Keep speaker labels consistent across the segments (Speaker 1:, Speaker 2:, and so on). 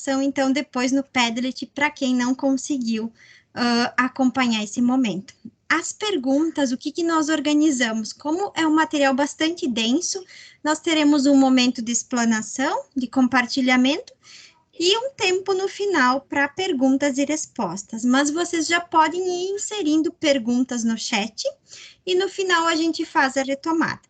Speaker 1: gravação, então, depois no Padlet, para quem não conseguiu acompanhar esse momento. As perguntas, o que nós organizamos? Como é um material bastante denso, nós teremos um momento de explanação, de compartilhamento, e um tempo no final para perguntas e respostas. Mas vocês já podem ir inserindo perguntas no chat, e no final a gente faz a retomada.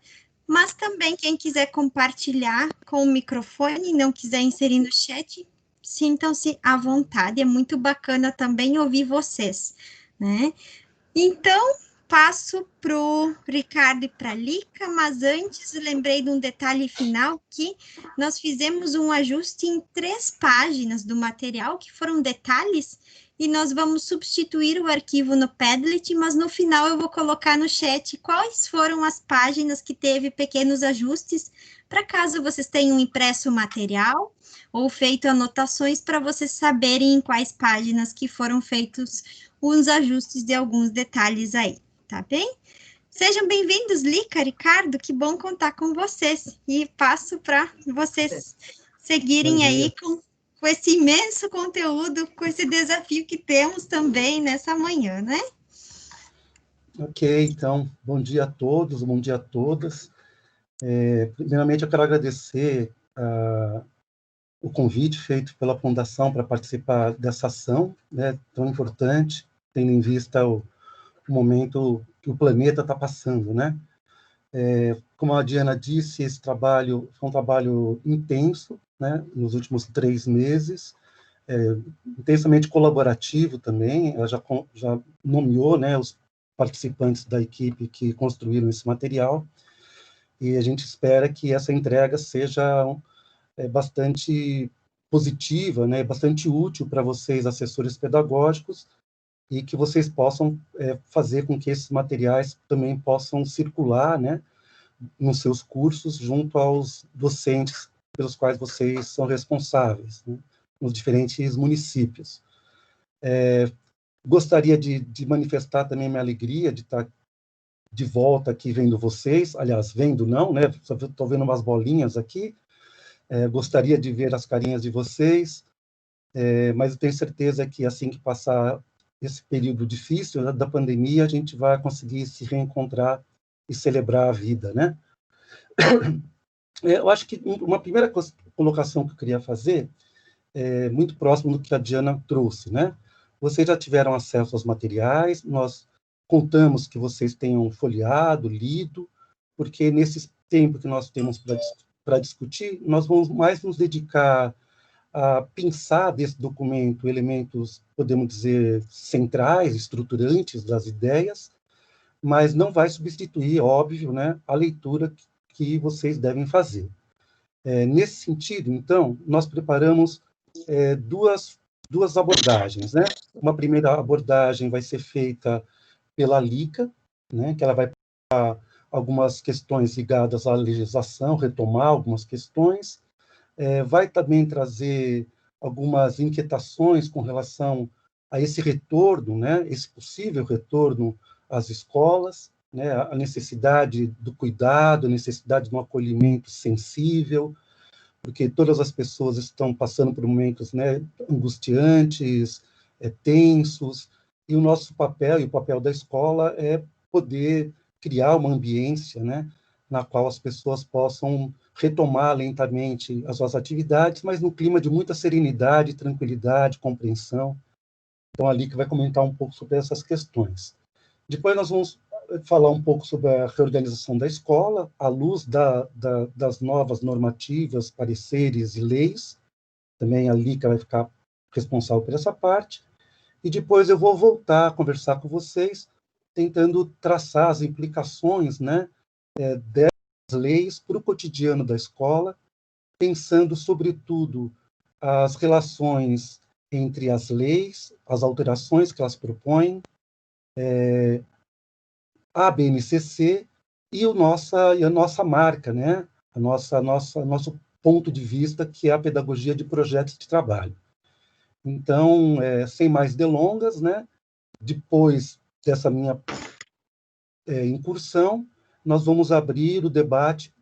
Speaker 1: Mas também, quem quiser compartilhar com o microfone e não quiser inserir no chat, sintam-se à vontade, é muito bacana também ouvir vocês, né? Então, passo para o Ricardo e para a Lica, mas antes lembrei de um detalhe final, que nós fizemos um ajuste em 3 páginas do material, que foram detalhes, e nós vamos substituir o arquivo no Padlet, mas no final eu vou colocar no chat quais foram as páginas que teve pequenos ajustes, para caso vocês tenham impresso o material ou feito anotações, para vocês saberem em quais páginas que foram feitos os ajustes de alguns detalhes aí, tá bem? Sejam bem-vindos, Lica, Ricardo, que bom contar com vocês, e passo para vocês seguirem aí com esse imenso conteúdo, com esse desafio que temos também nessa manhã, né?
Speaker 2: Ok, então, bom dia a todos, bom dia a todas. Primeiramente, eu quero agradecer o convite feito pela Fundação para participar dessa ação, né, tão importante, tendo em vista o momento que o planeta está passando, né? Como a Diana disse, esse trabalho foi um trabalho intenso, né, nos últimos 3 meses, intensamente colaborativo também. Ela já nomeou, né, os participantes da equipe que construíram esse material, e a gente espera que essa entrega seja bastante positiva, né, bastante útil para vocês, assessores pedagógicos, e que vocês possam fazer com que esses materiais também possam circular, né, nos seus cursos, junto aos docentes pelos quais vocês são responsáveis, né, nos diferentes municípios. Gostaria de manifestar também minha alegria de estar de volta aqui vendo vocês, aliás, vendo não, né, só estou vendo umas bolinhas aqui. Gostaria de ver as carinhas de vocês, mas eu tenho certeza que assim que passar esse período difícil, né, da pandemia, a gente vai conseguir se reencontrar e celebrar a vida, né? Eu acho que uma primeira colocação que eu queria fazer é muito próximo do que a Diana trouxe, né? Vocês já tiveram acesso aos materiais, nós contamos que vocês tenham folheado, lido, porque nesse tempo que nós temos para discutir, nós vamos mais nos dedicar a pensar desse documento elementos, podemos dizer, centrais, estruturantes das ideias, mas não vai substituir, óbvio, né, a leitura que vocês devem fazer. Nesse sentido, então, nós preparamos duas abordagens, né? Uma primeira abordagem vai ser feita pela Lica, né, que ela vai pegar algumas questões ligadas à legislação, retomar algumas questões, vai também trazer algumas inquietações com relação a esse retorno, né, esse possível retorno às escolas, né, a necessidade do cuidado, a necessidade de um acolhimento sensível, porque todas as pessoas estão passando por momentos, né, angustiantes, tensos, e o nosso papel, e o papel da escola, é poder criar uma ambiência, né, na qual as pessoas possam retomar lentamente as suas atividades, mas no clima de muita serenidade, tranquilidade, compreensão. Então, a Lica vai comentar um pouco sobre essas questões. Depois nós vamos falar um pouco sobre a reorganização da escola, à luz das novas normativas, pareceres e leis. Também a Lica vai ficar responsável por essa parte. E depois eu vou voltar a conversar com vocês, tentando traçar as implicações, né, dessas leis para o cotidiano da escola, pensando, sobretudo, as relações entre as leis, as alterações que elas propõem, a BNCC e a nossa marca, né? Nosso ponto de vista, que é a pedagogia de projetos de trabalho. Então, sem mais delongas, né? Depois dessa minha incursão, nós vamos abrir o debate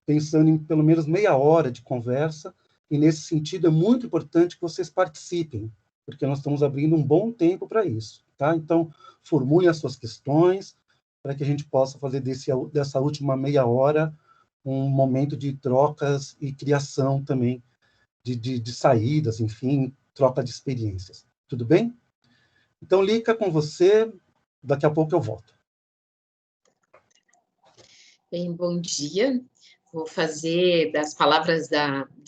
Speaker 2: pensando em pelo menos meia hora de conversa, E, nesse sentido, é muito importante que vocês participem, porque nós estamos abrindo um bom tempo para isso, tá? Então, formulem as suas questões, para que a gente possa fazer dessa última meia hora um momento de trocas e criação também de saídas, enfim, troca de experiências. Tudo bem? Então, Lica, com você, daqui a pouco eu volto.
Speaker 3: Bem, bom dia. Vou fazer das palavras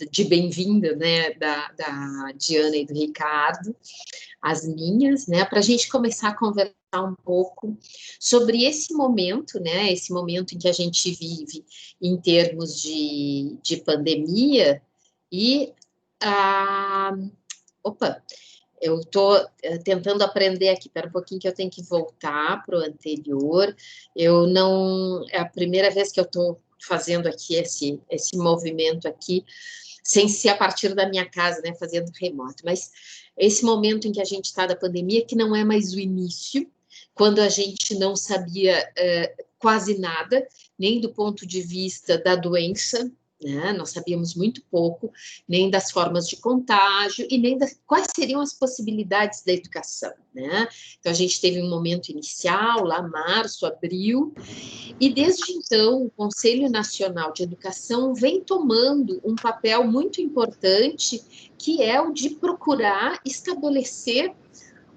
Speaker 3: de bem-vinda, né, da Diana e do Ricardo, as minhas, né, para a gente começar a conversar um pouco sobre esse momento, né, esse momento em que a gente vive em termos de pandemia e opa, eu estou tentando aprender aqui, espera um pouquinho que eu tenho que voltar para o anterior. Eu não... É a primeira vez que eu estou fazendo aqui esse movimento aqui, sem ser a partir da minha casa, né, fazendo remoto. Mas esse momento em que a gente está da pandemia, que não é mais o início, quando a gente não sabia quase nada, nem do ponto de vista da doença, né? Nós sabíamos muito pouco, nem das formas de contágio e nem quais seriam as possibilidades da educação, né? Então, a gente teve um momento inicial, lá março, abril, e desde então o Conselho Nacional de Educação vem tomando um papel muito importante, que é o de procurar estabelecer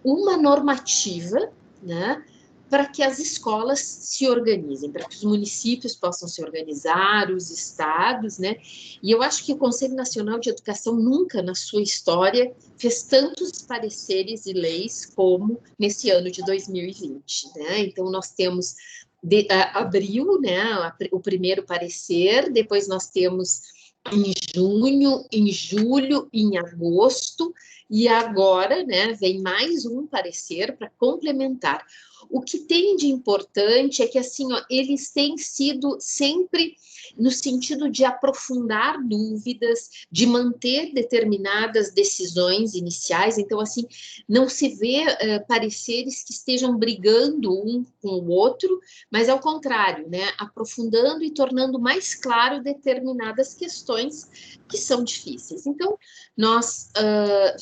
Speaker 3: uma normativa, né, para que as escolas se organizem, para que os municípios possam se organizar, os estados, né? E eu acho que o Conselho Nacional de Educação nunca, na sua história, fez tantos pareceres e leis como nesse ano de 2020, né? Então, nós temos abril, né, o primeiro parecer, depois nós temos em junho, em julho, em agosto, e agora, né, vem mais um parecer para complementar. O que tem de importante é que, assim, ó, eles têm sido sempre no sentido de aprofundar dúvidas, de manter determinadas decisões iniciais. Então, assim, não se vê pareceres que estejam brigando um com o outro, mas, ao contrário, né, aprofundando e tornando mais claro determinadas questões que são difíceis. Então, nós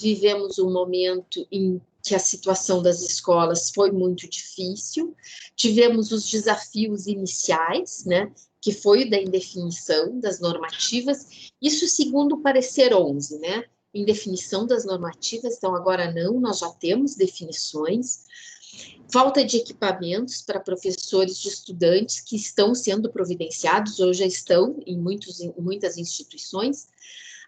Speaker 3: vivemos um momento em que a situação das escolas foi muito difícil, tivemos os desafios iniciais, né, que foi da indefinição das normativas, isso segundo o parecer 11, né, indefinição das normativas, então agora não, nós já temos definições, falta de equipamentos para professores de estudantes que estão sendo providenciados ou já estão em muitas instituições,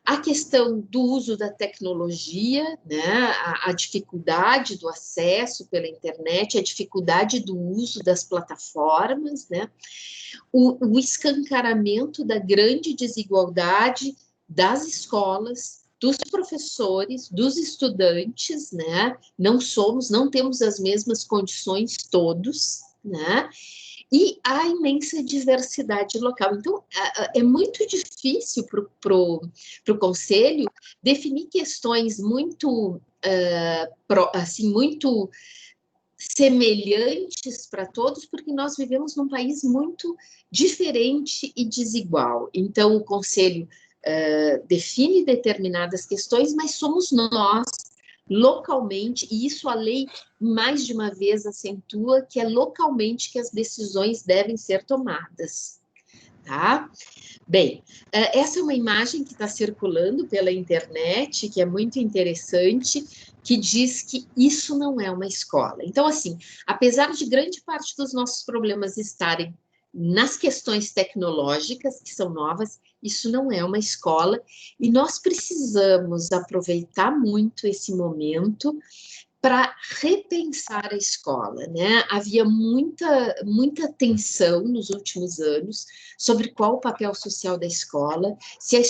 Speaker 3: a questão do uso da tecnologia, né, a dificuldade do acesso pela internet, a dificuldade do uso das plataformas, né, o escancaramento da grande desigualdade das escolas, dos professores, dos estudantes, né, não temos as mesmas condições todos, né, e a imensa diversidade local. Então, é muito difícil para o Conselho definir questões muito, assim, muito semelhantes para todos, porque nós vivemos num país muito diferente e desigual. Então, o Conselho define determinadas questões, mas somos nós, localmente, e isso a lei mais de uma vez acentua, que é localmente que as decisões devem ser tomadas, tá? Bem, essa é uma imagem que está circulando pela internet, que é muito interessante, que diz que isso não é uma escola. Então, assim, apesar de grande parte dos nossos problemas estarem nas questões tecnológicas, que são novas, isso não é uma escola, e nós precisamos aproveitar muito esse momento para repensar a escola, né? Havia muita tensão nos últimos anos sobre qual o papel social da escola, se a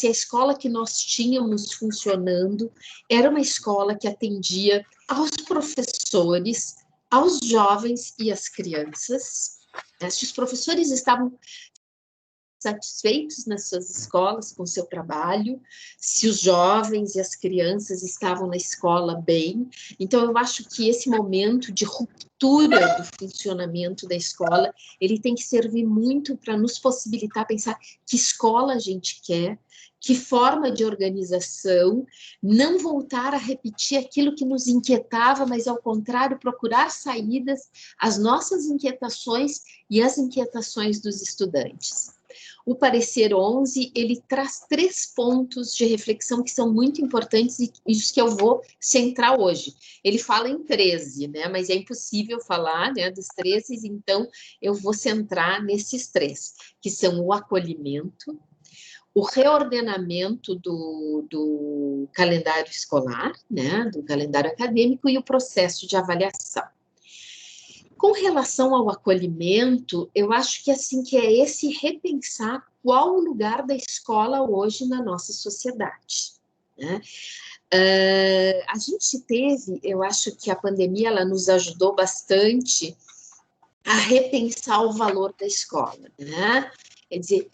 Speaker 3: escola que nós tínhamos funcionando era uma escola que atendia aos professores, aos jovens e às crianças, né? Se os professores estavam satisfeitos nas suas escolas com o seu trabalho, se os jovens e as crianças estavam na escola bem. Então, eu acho que esse momento de ruptura do funcionamento da escola, ele tem que servir muito para nos possibilitar pensar que escola a gente quer, que forma de organização, não voltar a repetir aquilo que nos inquietava, mas, ao contrário, procurar saídas às nossas inquietações e às inquietações dos estudantes. O parecer 11, ele traz 3 pontos de reflexão que são muito importantes e os que eu vou centrar hoje. Ele fala em 13, né, mas é impossível falar, né, dos 13, então eu vou centrar nesses 3, que são o acolhimento, o reordenamento do calendário escolar, né, do calendário acadêmico e o processo de avaliação. Com relação ao acolhimento, eu acho que assim que é esse repensar qual o lugar da escola hoje na nossa sociedade, né? A gente teve, eu acho que a pandemia ela nos ajudou bastante a repensar o valor da escola, né? Quer dizer,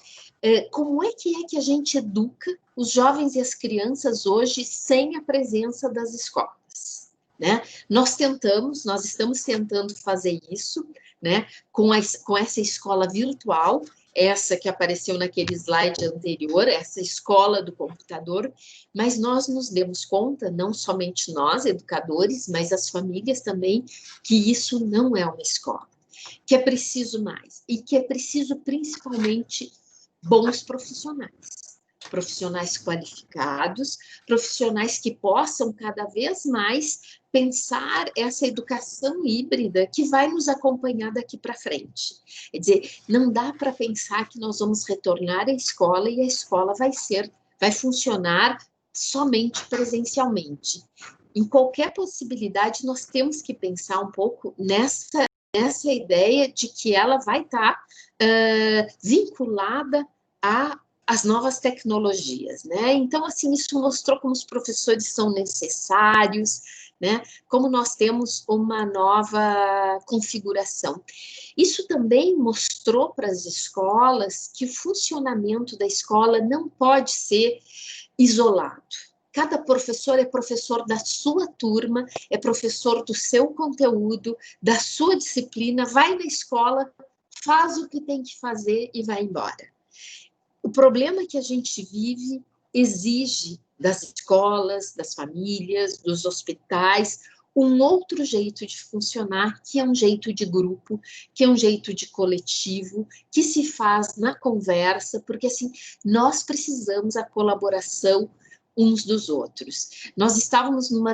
Speaker 3: como é que a gente educa os jovens e as crianças hoje sem a presença das escolas, né? Nós estamos tentando fazer isso, né? Com essa escola virtual, essa que apareceu naquele slide anterior, essa escola do computador, mas nós nos demos conta, não somente nós, educadores, mas as famílias também, que isso não é uma escola, que é preciso mais, e que é preciso principalmente bons profissionais qualificados, profissionais que possam cada vez mais pensar essa educação híbrida que vai nos acompanhar daqui para frente. Quer dizer, não dá para pensar que nós vamos retornar à escola e a escola vai funcionar somente presencialmente. Em qualquer possibilidade, nós temos que pensar um pouco nessa ideia de que ela vai estar vinculada às novas tecnologias, né? Então, assim, isso mostrou como os professores são necessários, né? Como nós temos uma nova configuração. Isso também mostrou para as escolas que o funcionamento da escola não pode ser isolado. Cada professor é professor da sua turma, é professor do seu conteúdo, da sua disciplina, vai na escola, faz o que tem que fazer e vai embora. O problema que a gente vive exige das escolas, das famílias, dos hospitais, um outro jeito de funcionar, que é um jeito de grupo, que é um jeito de coletivo, que se faz na conversa, porque assim, nós precisamos a colaboração uns dos outros. Nós estávamos numa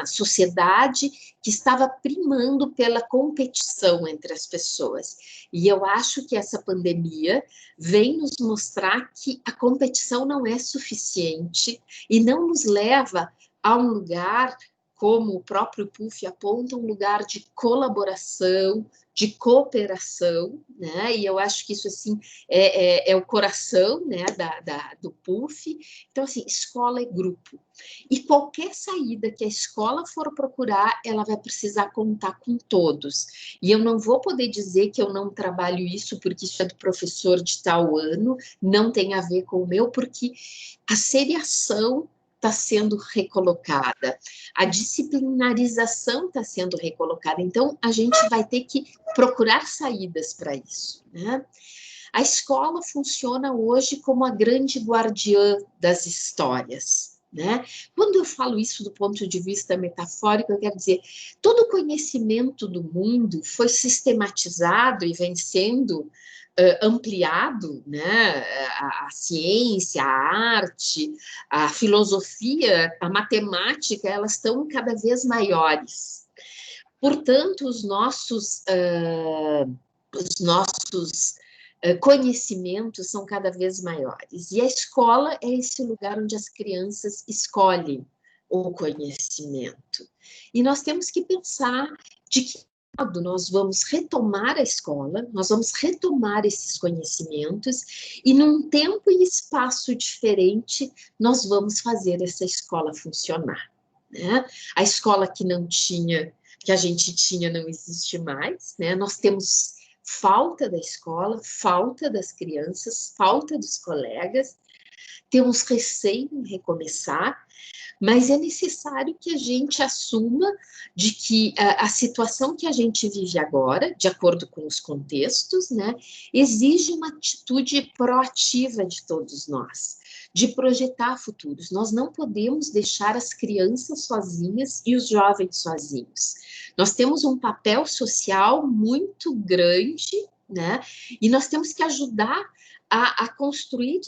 Speaker 3: sociedade que estava primando pela competição entre as pessoas. E eu acho que essa pandemia vem nos mostrar que a competição não é suficiente e não nos leva a um lugar, como o próprio PUF aponta, um lugar de colaboração, de cooperação, né? E eu acho que isso, assim, é o coração, né, do PUF. Então, assim, escola é grupo. E qualquer saída que a escola for procurar, ela vai precisar contar com todos. E eu não vou poder dizer que eu não trabalho isso porque isso é do professor de tal ano, não tem a ver com o meu, porque a seriação está sendo recolocada, a disciplinarização está sendo recolocada, então a gente vai ter que procurar saídas para isso, né? A escola funciona hoje como a grande guardiã das histórias, né? Quando eu falo isso do ponto de vista metafórico, eu quero dizer, todo o conhecimento do mundo foi sistematizado e vem sendo ampliado, né? A ciência, a arte, a filosofia, a matemática, elas estão cada vez maiores. Portanto, os nossos conhecimentos são cada vez maiores. E a escola é esse lugar onde as crianças escolhem o conhecimento. E nós temos que pensar de que modo nós vamos retomar a escola, nós vamos retomar esses conhecimentos e num tempo e espaço diferente nós vamos fazer essa escola funcionar, né? A escola que a gente tinha não existe mais, né? Nós temos falta da escola, falta das crianças, falta dos colegas, temos receio em recomeçar, mas é necessário que a gente assuma de que a situação que a gente vive agora, de acordo com os contextos, né, exige uma atitude proativa de todos nós, de projetar futuros. Nós não podemos deixar as crianças sozinhas e os jovens sozinhos. Nós temos um papel social muito grande, né, e nós temos que ajudar a construir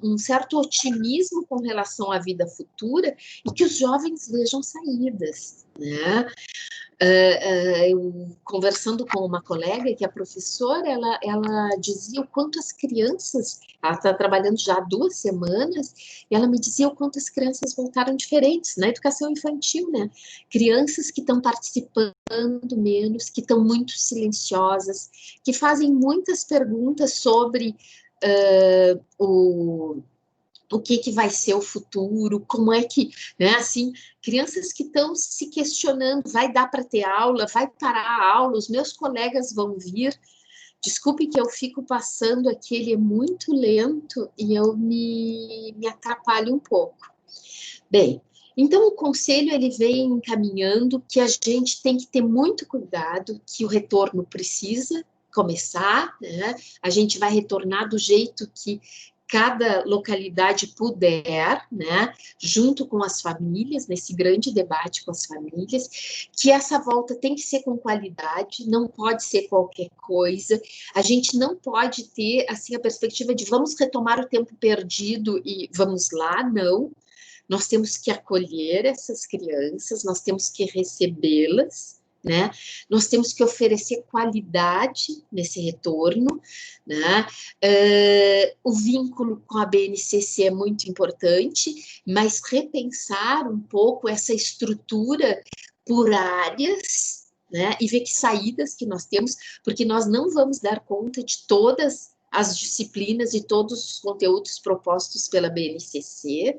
Speaker 3: um certo otimismo com relação à vida futura e que os jovens vejam saídas, né? Eu, conversando com uma colega que é professora, ela dizia o quanto as crianças, ela está trabalhando já há 2 semanas, e ela me dizia o quanto as crianças voltaram diferentes na educação infantil, né? Crianças que estão participando menos, que estão muito silenciosas, que fazem muitas perguntas sobre o que vai ser o futuro, como é que, né, assim, crianças que estão se questionando, vai dar para ter aula, vai parar a aula, os meus colegas vão vir. Desculpe que eu fico passando aqui, ele é muito lento e eu me atrapalho um pouco. Bem, então o conselho ele vem encaminhando que a gente tem que ter muito cuidado, que o retorno precisa começar, né? A gente vai retornar do jeito que cada localidade puder, né, junto com as famílias, nesse grande debate com as famílias, que essa volta tem que ser com qualidade, não pode ser qualquer coisa, a gente não pode ter, assim, a perspectiva de vamos retomar o tempo perdido e vamos lá, não. Nós temos que acolher essas crianças, nós temos que recebê-las, né? Nós temos que oferecer qualidade nesse retorno, né? O vínculo com a BNCC é muito importante, mas repensar um pouco essa estrutura por áreas, né? E ver que saídas que nós temos, porque nós não vamos dar conta de todas as disciplinas e todos os conteúdos propostos pela BNCC,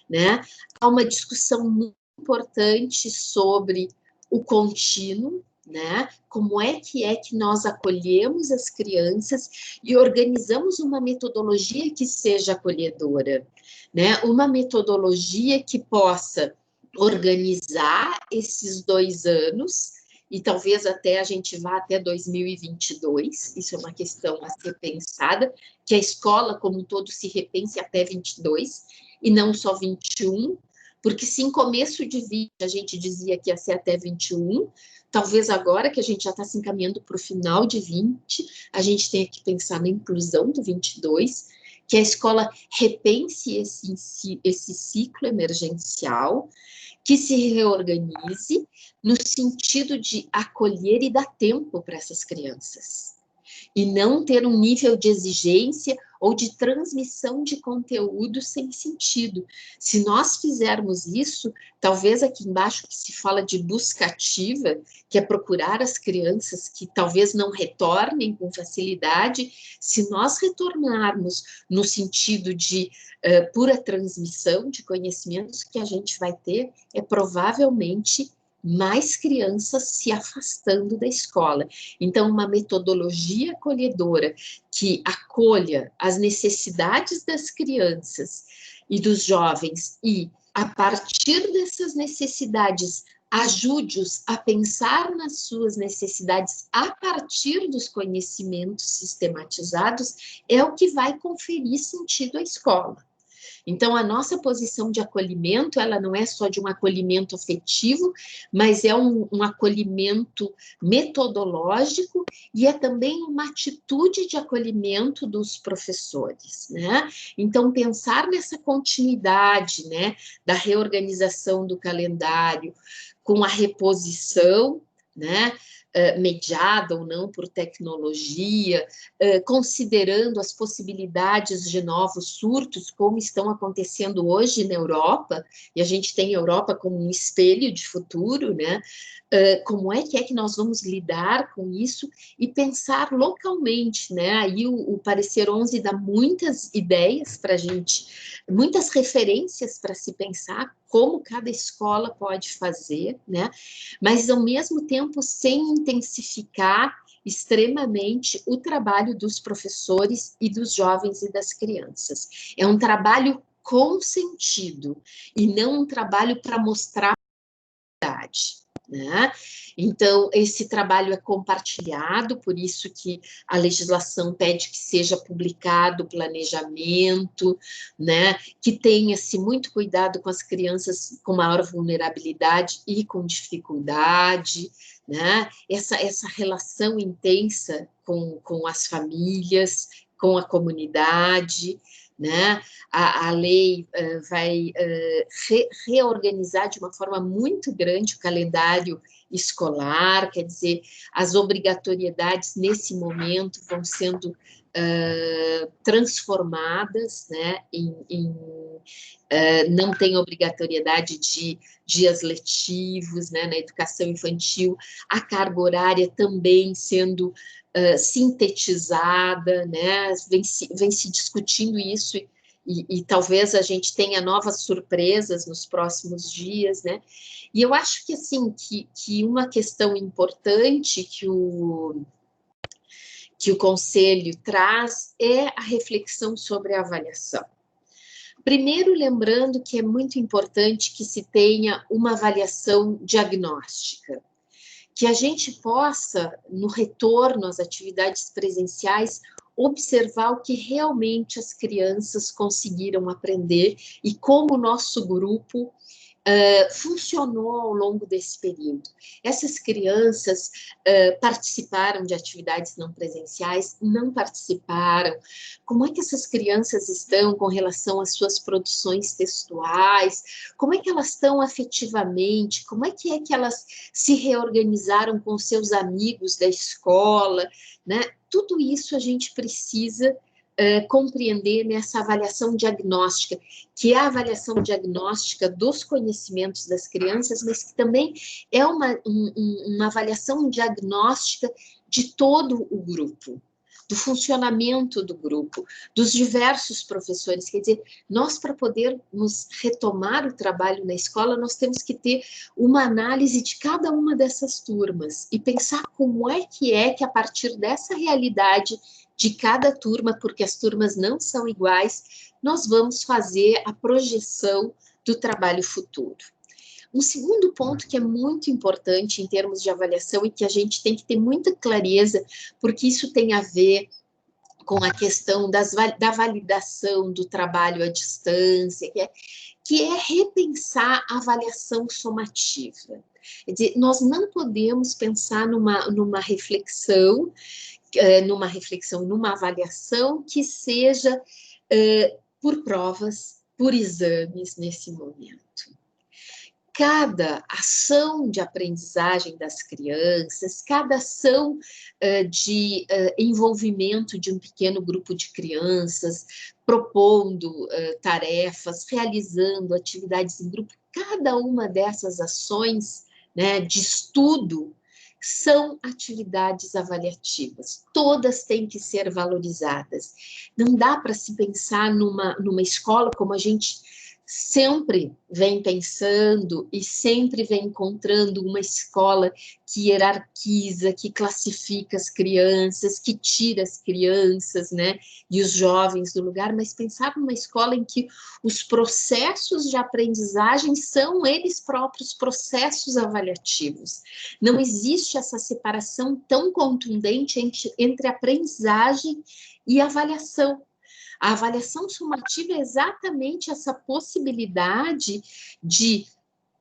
Speaker 3: né? Há uma discussão muito importante sobre o contínuo, né? Como é que nós acolhemos as crianças e organizamos uma metodologia que seja acolhedora, né? Uma metodologia que possa organizar esses 2 anos e talvez até a gente vá até 2022, isso é uma questão a ser pensada, que a escola como um todo se repense até 22 e não só 21, porque se em começo de 20 a gente dizia que ia ser até 21, talvez agora que a gente já está se encaminhando para o final de 20, a gente tenha que pensar na inclusão do 22, que a escola repense esse ciclo emergencial, que se reorganize no sentido de acolher e dar tempo para essas crianças. E não ter um nível de exigência ou de transmissão de conteúdo sem sentido. Se nós fizermos isso, talvez aqui embaixo que se fala de busca ativa, que é procurar as crianças que talvez não retornem com facilidade, se nós retornarmos no sentido de pura transmissão de conhecimentos, que a gente vai ter é provavelmente mais crianças se afastando da escola. Então, uma metodologia acolhedora que acolha as necessidades das crianças e dos jovens e, a partir dessas necessidades, ajude-os a pensar nas suas necessidades a partir dos conhecimentos sistematizados, é o que vai conferir sentido à escola. Então, a nossa posição de acolhimento, ela não é só de um acolhimento afetivo, mas é um acolhimento metodológico e é também uma atitude de acolhimento dos professores, né? Então, pensar nessa continuidade, né, da reorganização do calendário, com a reposição, né, mediada ou não por tecnologia, considerando as possibilidades de novos surtos, como estão acontecendo hoje na Europa, e a gente tem a Europa como um espelho de futuro, né? Como é que nós vamos lidar com isso e pensar localmente, né? Aí o parecer 11 dá muitas ideias para a gente, muitas referências para se pensar como cada escola pode fazer, né? Mas ao mesmo tempo sem intensificar extremamente o trabalho dos professores e dos jovens e das crianças. É um trabalho com sentido, e não um trabalho para mostrar a verdade. Né? Então, esse trabalho é compartilhado, por isso que a legislação pede que seja publicado o planejamento, né? Que tenha-se muito cuidado com as crianças com maior vulnerabilidade e com dificuldade, né? Essa relação intensa com as famílias, com a comunidade, né? A lei vai reorganizar de uma forma muito grande o calendário escolar, quer dizer, as obrigatoriedades nesse momento vão sendo transformadas, né, não tem obrigatoriedade de dias letivos, né, na educação infantil, a carga horária também sendo sintetizada, né, vem se discutindo isso e talvez a gente tenha novas surpresas nos próximos dias, né, e eu acho que, assim, que uma questão importante que o Conselho traz é a reflexão sobre a avaliação. Primeiro, lembrando que é muito importante que se tenha uma avaliação diagnóstica, que a gente possa, no retorno às atividades presenciais, observar o que realmente as crianças conseguiram aprender e como o nosso grupo funcionou ao longo desse período. Essas crianças participaram de atividades não presenciais, não participaram? Como é que essas crianças estão com relação às suas produções textuais? Como é que elas estão afetivamente? Como é que elas se reorganizaram com seus amigos da escola, né? Tudo isso a gente precisa compreender nessa avaliação diagnóstica, que é a avaliação diagnóstica dos conhecimentos das crianças, mas que também é uma avaliação diagnóstica de todo o grupo, do funcionamento do grupo, dos diversos professores. Quer dizer, nós, para podermos retomar o trabalho na escola, nós temos que ter uma análise de cada uma dessas turmas e pensar como é que a partir dessa realidade de cada turma, porque as turmas não são iguais, nós vamos fazer a projeção do trabalho futuro. Um segundo ponto que é muito importante em termos de avaliação e que a gente tem que ter muita clareza, porque isso tem a ver com a questão da validação do trabalho à distância, que é repensar a avaliação somativa. Quer dizer, nós não podemos pensar numa reflexão, numa avaliação que seja por provas, por exames nesse momento. Cada ação de aprendizagem das crianças, cada ação de envolvimento de um pequeno grupo de crianças, propondo tarefas, realizando atividades em grupo, cada uma dessas ações, né, de estudo, são atividades avaliativas, todas têm que ser valorizadas. Não dá para se pensar numa escola como a gente sempre vem pensando e sempre vem encontrando uma escola que hierarquiza, que classifica as crianças, que tira as crianças, né, e os jovens do lugar, mas pensar numa escola em que os processos de aprendizagem são eles próprios processos avaliativos. Não existe essa separação tão contundente entre aprendizagem e avaliação. A avaliação sumativa é exatamente essa possibilidade de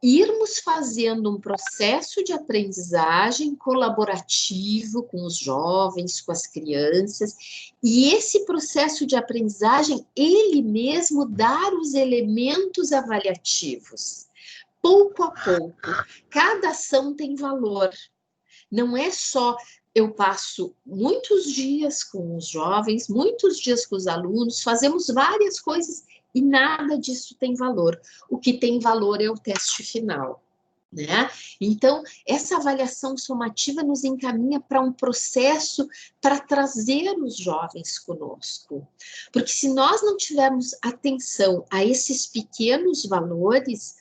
Speaker 3: irmos fazendo um processo de aprendizagem colaborativo com os jovens, com as crianças, e esse processo de aprendizagem, ele mesmo dar os elementos avaliativos. Pouco a pouco, cada ação tem valor. Não é só eu passo muitos dias com os jovens, muitos dias com os alunos, fazemos várias coisas e nada disso tem valor. O que tem valor é o teste final, né? Então, essa avaliação somativa nos encaminha para um processo para trazer os jovens conosco. Porque se nós não tivermos atenção a esses pequenos valores,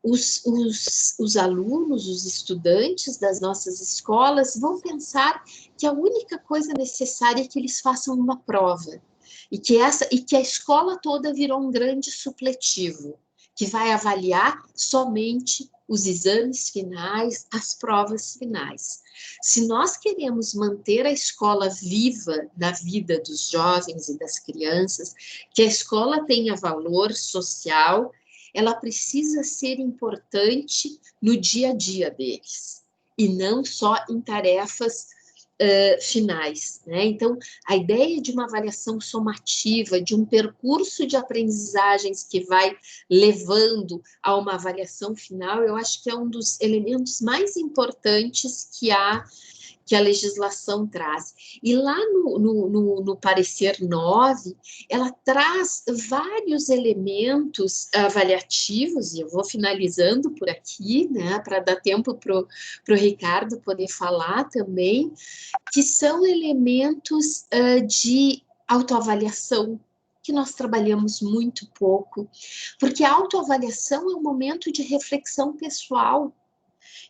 Speaker 3: os alunos, os estudantes das nossas escolas vão pensar que a única coisa necessária é que eles façam uma prova, e que a escola toda virou um grande supletivo, que vai avaliar somente os exames finais, as provas finais. Se nós queremos manter a escola viva na vida dos jovens e das crianças, que a escola tenha valor social, ela precisa ser importante no dia a dia deles, e não só em tarefas finais, né? Então, a ideia de uma avaliação somativa, de um percurso de aprendizagens que vai levando a uma avaliação final, eu acho que é um dos elementos mais importantes que a legislação traz. E lá no parecer 9, ela traz vários elementos avaliativos, e eu vou finalizando por aqui, né, para dar tempo para o Ricardo poder falar também, que são elementos de autoavaliação, que nós trabalhamos muito pouco, porque a autoavaliação é um momento de reflexão pessoal.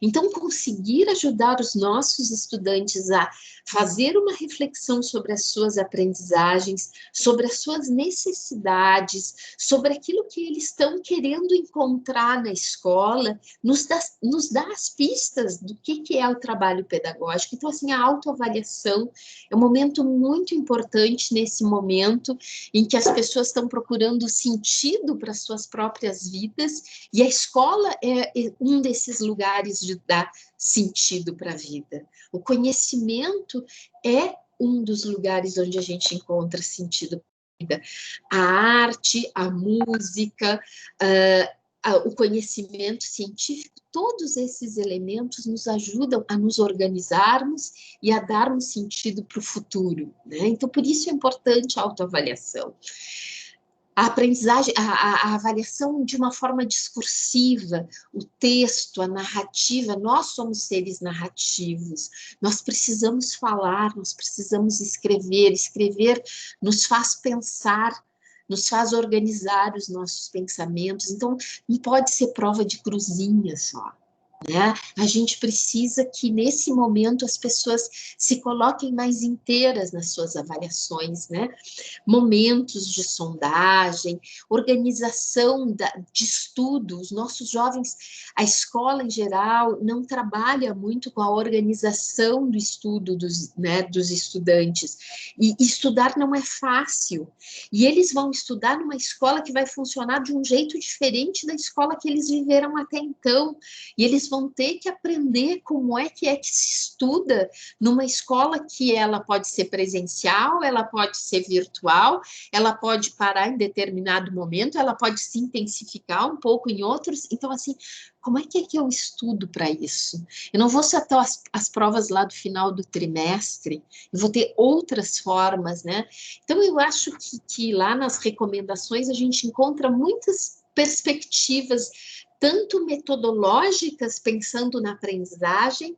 Speaker 3: Então, conseguir ajudar os nossos estudantes a fazer uma reflexão sobre as suas aprendizagens, sobre as suas necessidades, sobre aquilo que eles estão querendo encontrar na escola, nos dá as pistas do que é o trabalho pedagógico. Então, assim, a autoavaliação é um momento muito importante nesse momento em que as pessoas estão procurando sentido para suas próprias vidas, e a escola é um desses lugares de dar sentido para a vida. O conhecimento é um dos lugares onde a gente encontra sentido para a vida. A arte, a música, o conhecimento científico, todos esses elementos nos ajudam a nos organizarmos e a darmos sentido para o futuro, né? Então, por isso é importante a autoavaliação. A aprendizagem, a avaliação de uma forma discursiva, o texto, a narrativa, nós somos seres narrativos, nós precisamos falar, nós precisamos escrever nos faz pensar, nos faz organizar os nossos pensamentos, então não pode ser prova de cruzinha só. Né? A gente precisa que, nesse momento, as pessoas se coloquem mais inteiras nas suas avaliações, né? Momentos de sondagem, organização de estudo. Os nossos jovens, a escola em geral, não trabalha muito com a organização do estudo dos estudantes. E estudar não é fácil. E eles vão estudar numa escola que vai funcionar de um jeito diferente da escola que eles viveram até então. E eles vão ter que aprender como é que se estuda numa escola que ela pode ser presencial, ela pode ser virtual, ela pode parar em determinado momento, ela pode se intensificar um pouco em outros. Então, assim, como é que eu estudo para isso? Eu não vou só ter as provas lá do final do trimestre, eu vou ter outras formas, né? Então, eu acho que lá nas recomendações a gente encontra muitas perspectivas, tanto metodológicas, pensando na aprendizagem,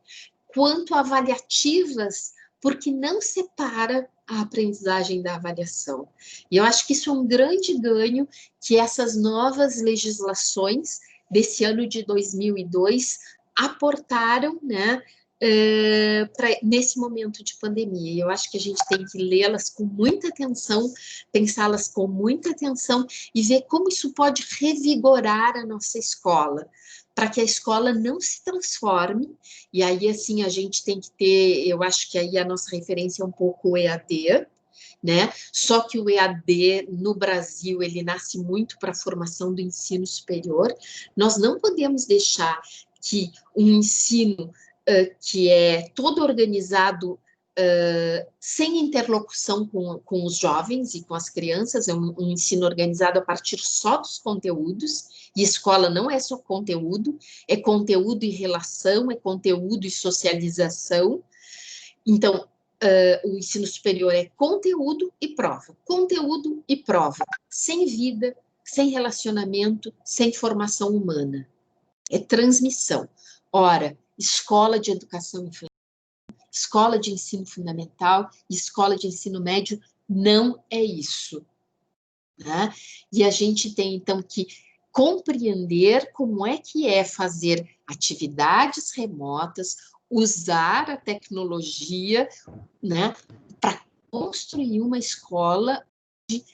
Speaker 3: quanto avaliativas, porque não separa a aprendizagem da avaliação. E eu acho que isso é um grande ganho que essas novas legislações desse ano de 2002 aportaram, né, nesse momento de pandemia. Eu acho que a gente tem que lê-las com muita atenção, pensá-las com muita atenção e ver como isso pode revigorar a nossa escola, para que a escola não se transforme. E aí, assim, a gente tem que ter, eu acho que aí a nossa referência é um pouco o EAD, né? Só que o EAD no Brasil, ele nasce muito para a formação do ensino superior. Nós não podemos deixar que um ensino que é todo organizado sem interlocução com os jovens e com as crianças, é um ensino organizado a partir só dos conteúdos, e escola não é só conteúdo, é conteúdo e relação, é conteúdo e socialização. Então, o ensino superior é conteúdo e prova, sem vida, sem relacionamento, sem formação humana. É transmissão. Ora, escola de educação infantil, escola de ensino fundamental, escola de ensino médio, não é isso. Né? E a gente tem, então, que compreender como é que é fazer atividades remotas, usar a tecnologia, né, para construir uma escola onde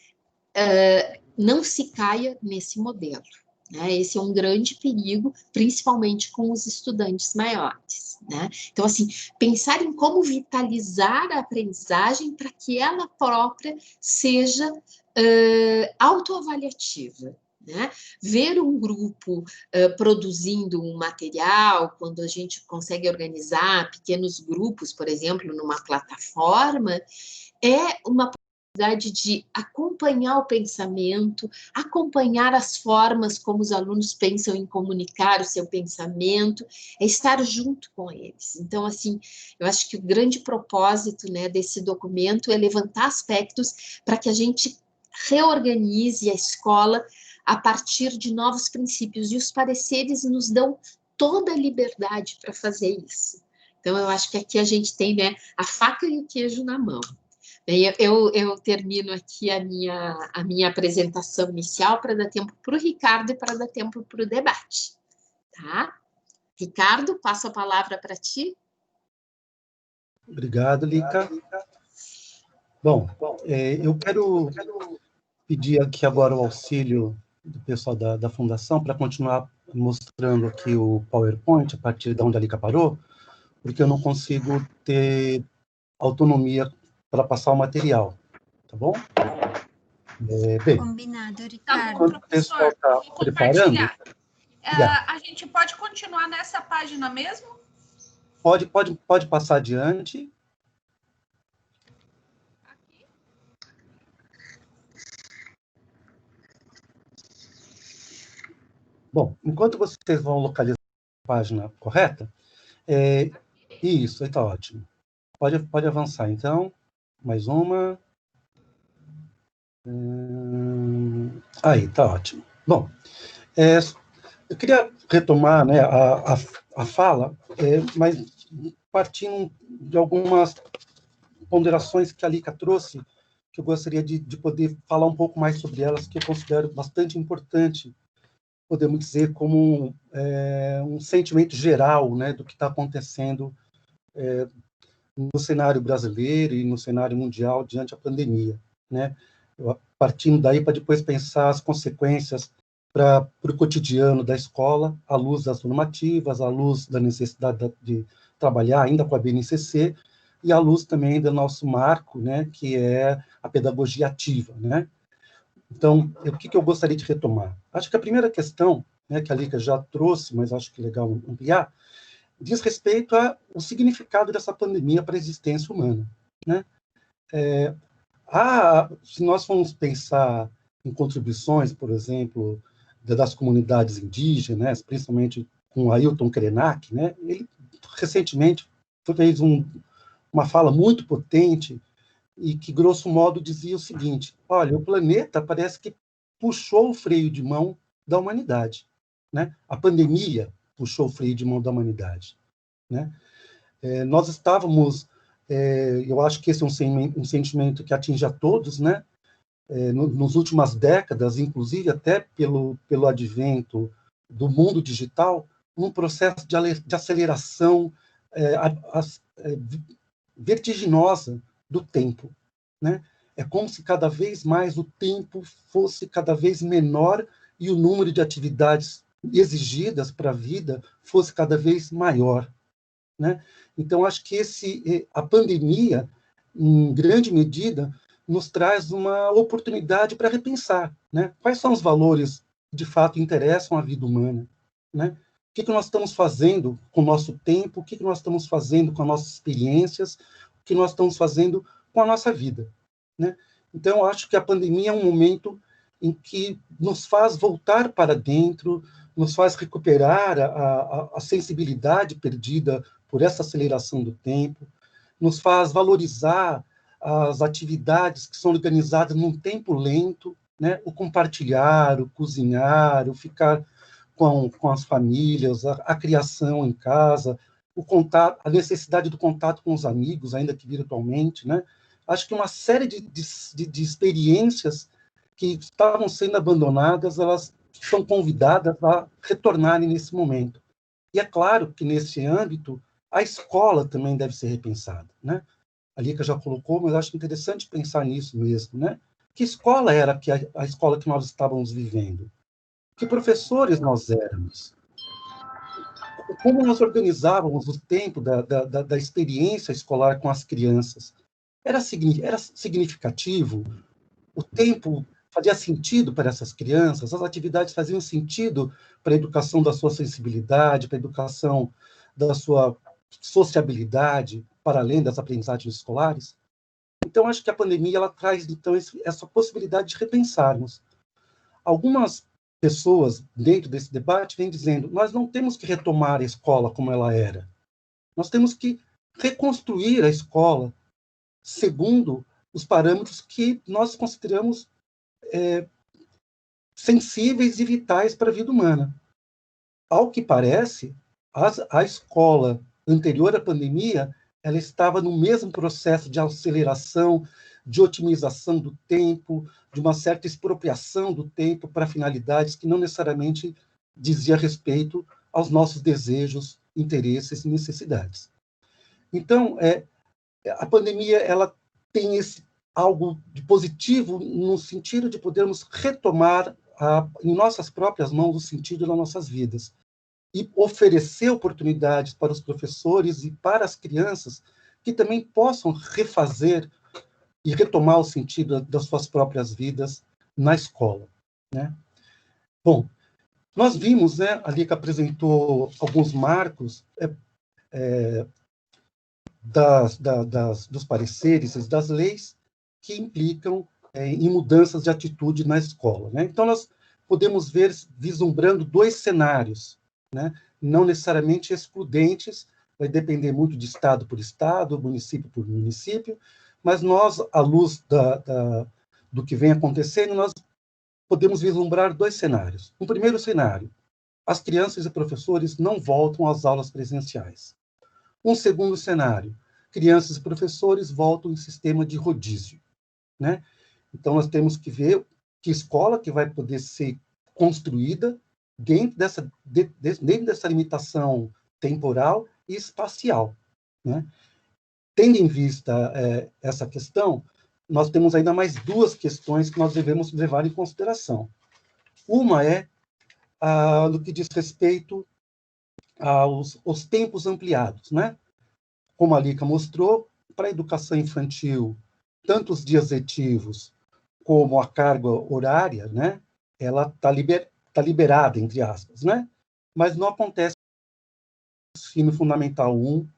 Speaker 3: não se caia nesse modelo. Né? Esse é um grande perigo, principalmente com os estudantes maiores. Né? Então, assim, pensar em como vitalizar a aprendizagem para que ela própria seja autoavaliativa. Né? Ver um grupo produzindo um material, quando a gente consegue organizar pequenos grupos, por exemplo, numa plataforma, é uma possibilidade de acompanhar o pensamento, acompanhar as formas como os alunos pensam em comunicar o seu pensamento, é estar junto com eles. Então, assim, eu acho que o grande propósito, né, desse documento é levantar aspectos para que a gente reorganize a escola a partir de novos princípios, e os pareceres nos dão toda a liberdade para fazer isso. Então, eu acho que aqui a gente tem, né, a faca e o queijo na mão. Eu termino aqui a minha apresentação inicial para dar tempo para o Ricardo e para dar tempo para o debate. Tá? Ricardo, passo a palavra para ti.
Speaker 2: Obrigado, Lica. Bom, eu quero pedir aqui agora o auxílio do pessoal da Fundação para continuar mostrando aqui o PowerPoint a partir de onde a Lica parou, porque eu não consigo ter autonomia para passar o material, tá bom? Bem,
Speaker 1: Combinado, Ricardo.
Speaker 4: Tá bom,
Speaker 2: enquanto o pessoal está preparando...
Speaker 4: A gente pode continuar nessa página mesmo?
Speaker 2: Pode passar adiante.
Speaker 4: Aqui.
Speaker 2: Bom, enquanto vocês vão localizar a página correta, isso, aí está ótimo. Pode avançar, então. Mais uma. Aí, está ótimo. Bom, eu queria retomar, né, a fala, mas partindo de algumas ponderações que a Lica trouxe, que eu gostaria de poder falar um pouco mais sobre elas, que eu considero bastante importante, podemos dizer, como um sentimento geral, né, do que está acontecendo no cenário brasileiro e no cenário mundial diante da pandemia, né? Partindo daí para depois pensar as consequências para o cotidiano da escola, à luz das normativas, à luz da necessidade de trabalhar ainda com a BNCC, e à luz também do nosso marco, né, que é a pedagogia ativa, né? Então, o que eu gostaria de retomar? Acho que a primeira questão, né, que a Lica já trouxe, mas acho que é legal ampliar, diz respeito ao significado dessa pandemia para a existência humana, né? Se nós formos pensar em contribuições, por exemplo, das comunidades indígenas, principalmente com o Ailton Krenak, né? Ele recentemente fez uma fala muito potente e que, grosso modo, dizia o seguinte: olha, o planeta parece que puxou o freio de mão da humanidade, né? A pandemia puxou o freio de mão da humanidade, né? Nós estávamos, eu acho que esse é um sentimento que atinge a todos, né? Nas últimas décadas, inclusive até pelo advento do mundo digital, um processo de aceleração vertiginosa do tempo, né? É como se cada vez mais o tempo fosse cada vez menor e o número de atividades exigidas para a vida fosse cada vez maior, né? Então, acho que a pandemia, em grande medida, nos traz uma oportunidade para repensar, né? Quais são os valores que, de fato, interessam a vida humana, né? O que nós estamos fazendo com o nosso tempo, o que nós estamos fazendo com as nossas experiências, o que nós estamos fazendo com a nossa vida, né? Então, eu acho que a pandemia é um momento em que nos faz voltar para dentro, nos faz recuperar a sensibilidade perdida por essa aceleração do tempo, nos faz valorizar as atividades que são organizadas num tempo lento, né? O compartilhar, o cozinhar, o ficar com as famílias, a criação em casa, o contato, a necessidade do contato com os amigos, ainda que virtualmente, né? Acho que uma série de experiências que estavam sendo abandonadas, elas são convidadas a retornarem nesse momento. E é claro que, nesse âmbito, a escola também deve ser repensada, né? A Lica já colocou, mas acho interessante pensar nisso mesmo, né? Que escola era a escola que nós estávamos vivendo? Que professores nós éramos? Como nós organizávamos o tempo da experiência escolar com as crianças? Era significativo? O tempo fazia sentido para essas crianças? As atividades faziam sentido para a educação da sua sensibilidade, para a educação da sua sociabilidade, para além das aprendizagens escolares? Então, acho que a pandemia ela traz, então, essa possibilidade de repensarmos. Algumas pessoas, dentro desse debate, vêm dizendo: nós não temos que retomar a escola como ela era. Nós temos que reconstruir a escola segundo os parâmetros que nós consideramos sensíveis e vitais para a vida humana. Ao que parece, a escola anterior à pandemia ela estava no mesmo processo de aceleração, de otimização do tempo, de uma certa expropriação do tempo para finalidades que não necessariamente dizia respeito aos nossos desejos, interesses e necessidades. Então, a pandemia ela tem algo de positivo no sentido de podermos retomar em nossas próprias mãos o sentido das nossas vidas e oferecer oportunidades para os professores e para as crianças que também possam refazer e retomar o sentido das suas próprias vidas na escola, né? Bom, nós vimos, né, a Lica apresentou alguns marcos dos pareceres e das leis que implicam em mudanças de atitude na escola, né? Então, nós podemos ver, vislumbrando dois cenários, né? Não necessariamente excludentes, vai depender muito de estado por estado, município por município, mas nós, à luz do que vem acontecendo, nós podemos vislumbrar dois cenários. Um primeiro cenário: as crianças e professores não voltam às aulas presenciais. Um segundo cenário: crianças e professores voltam em sistema de rodízio, né? Então, nós temos que ver que escola que vai poder ser construída dentro dessa limitação temporal e espacial, né? Tendo em vista essa questão, nós temos ainda mais duas questões que nós devemos levar em consideração. Uma é no que diz respeito aos tempos ampliados, né? Como a Lica mostrou, para a educação infantil, tanto os dias letivos como a carga horária, né? Ela está liberada, entre aspas, né? Mas não acontece no ensino fundamental 1,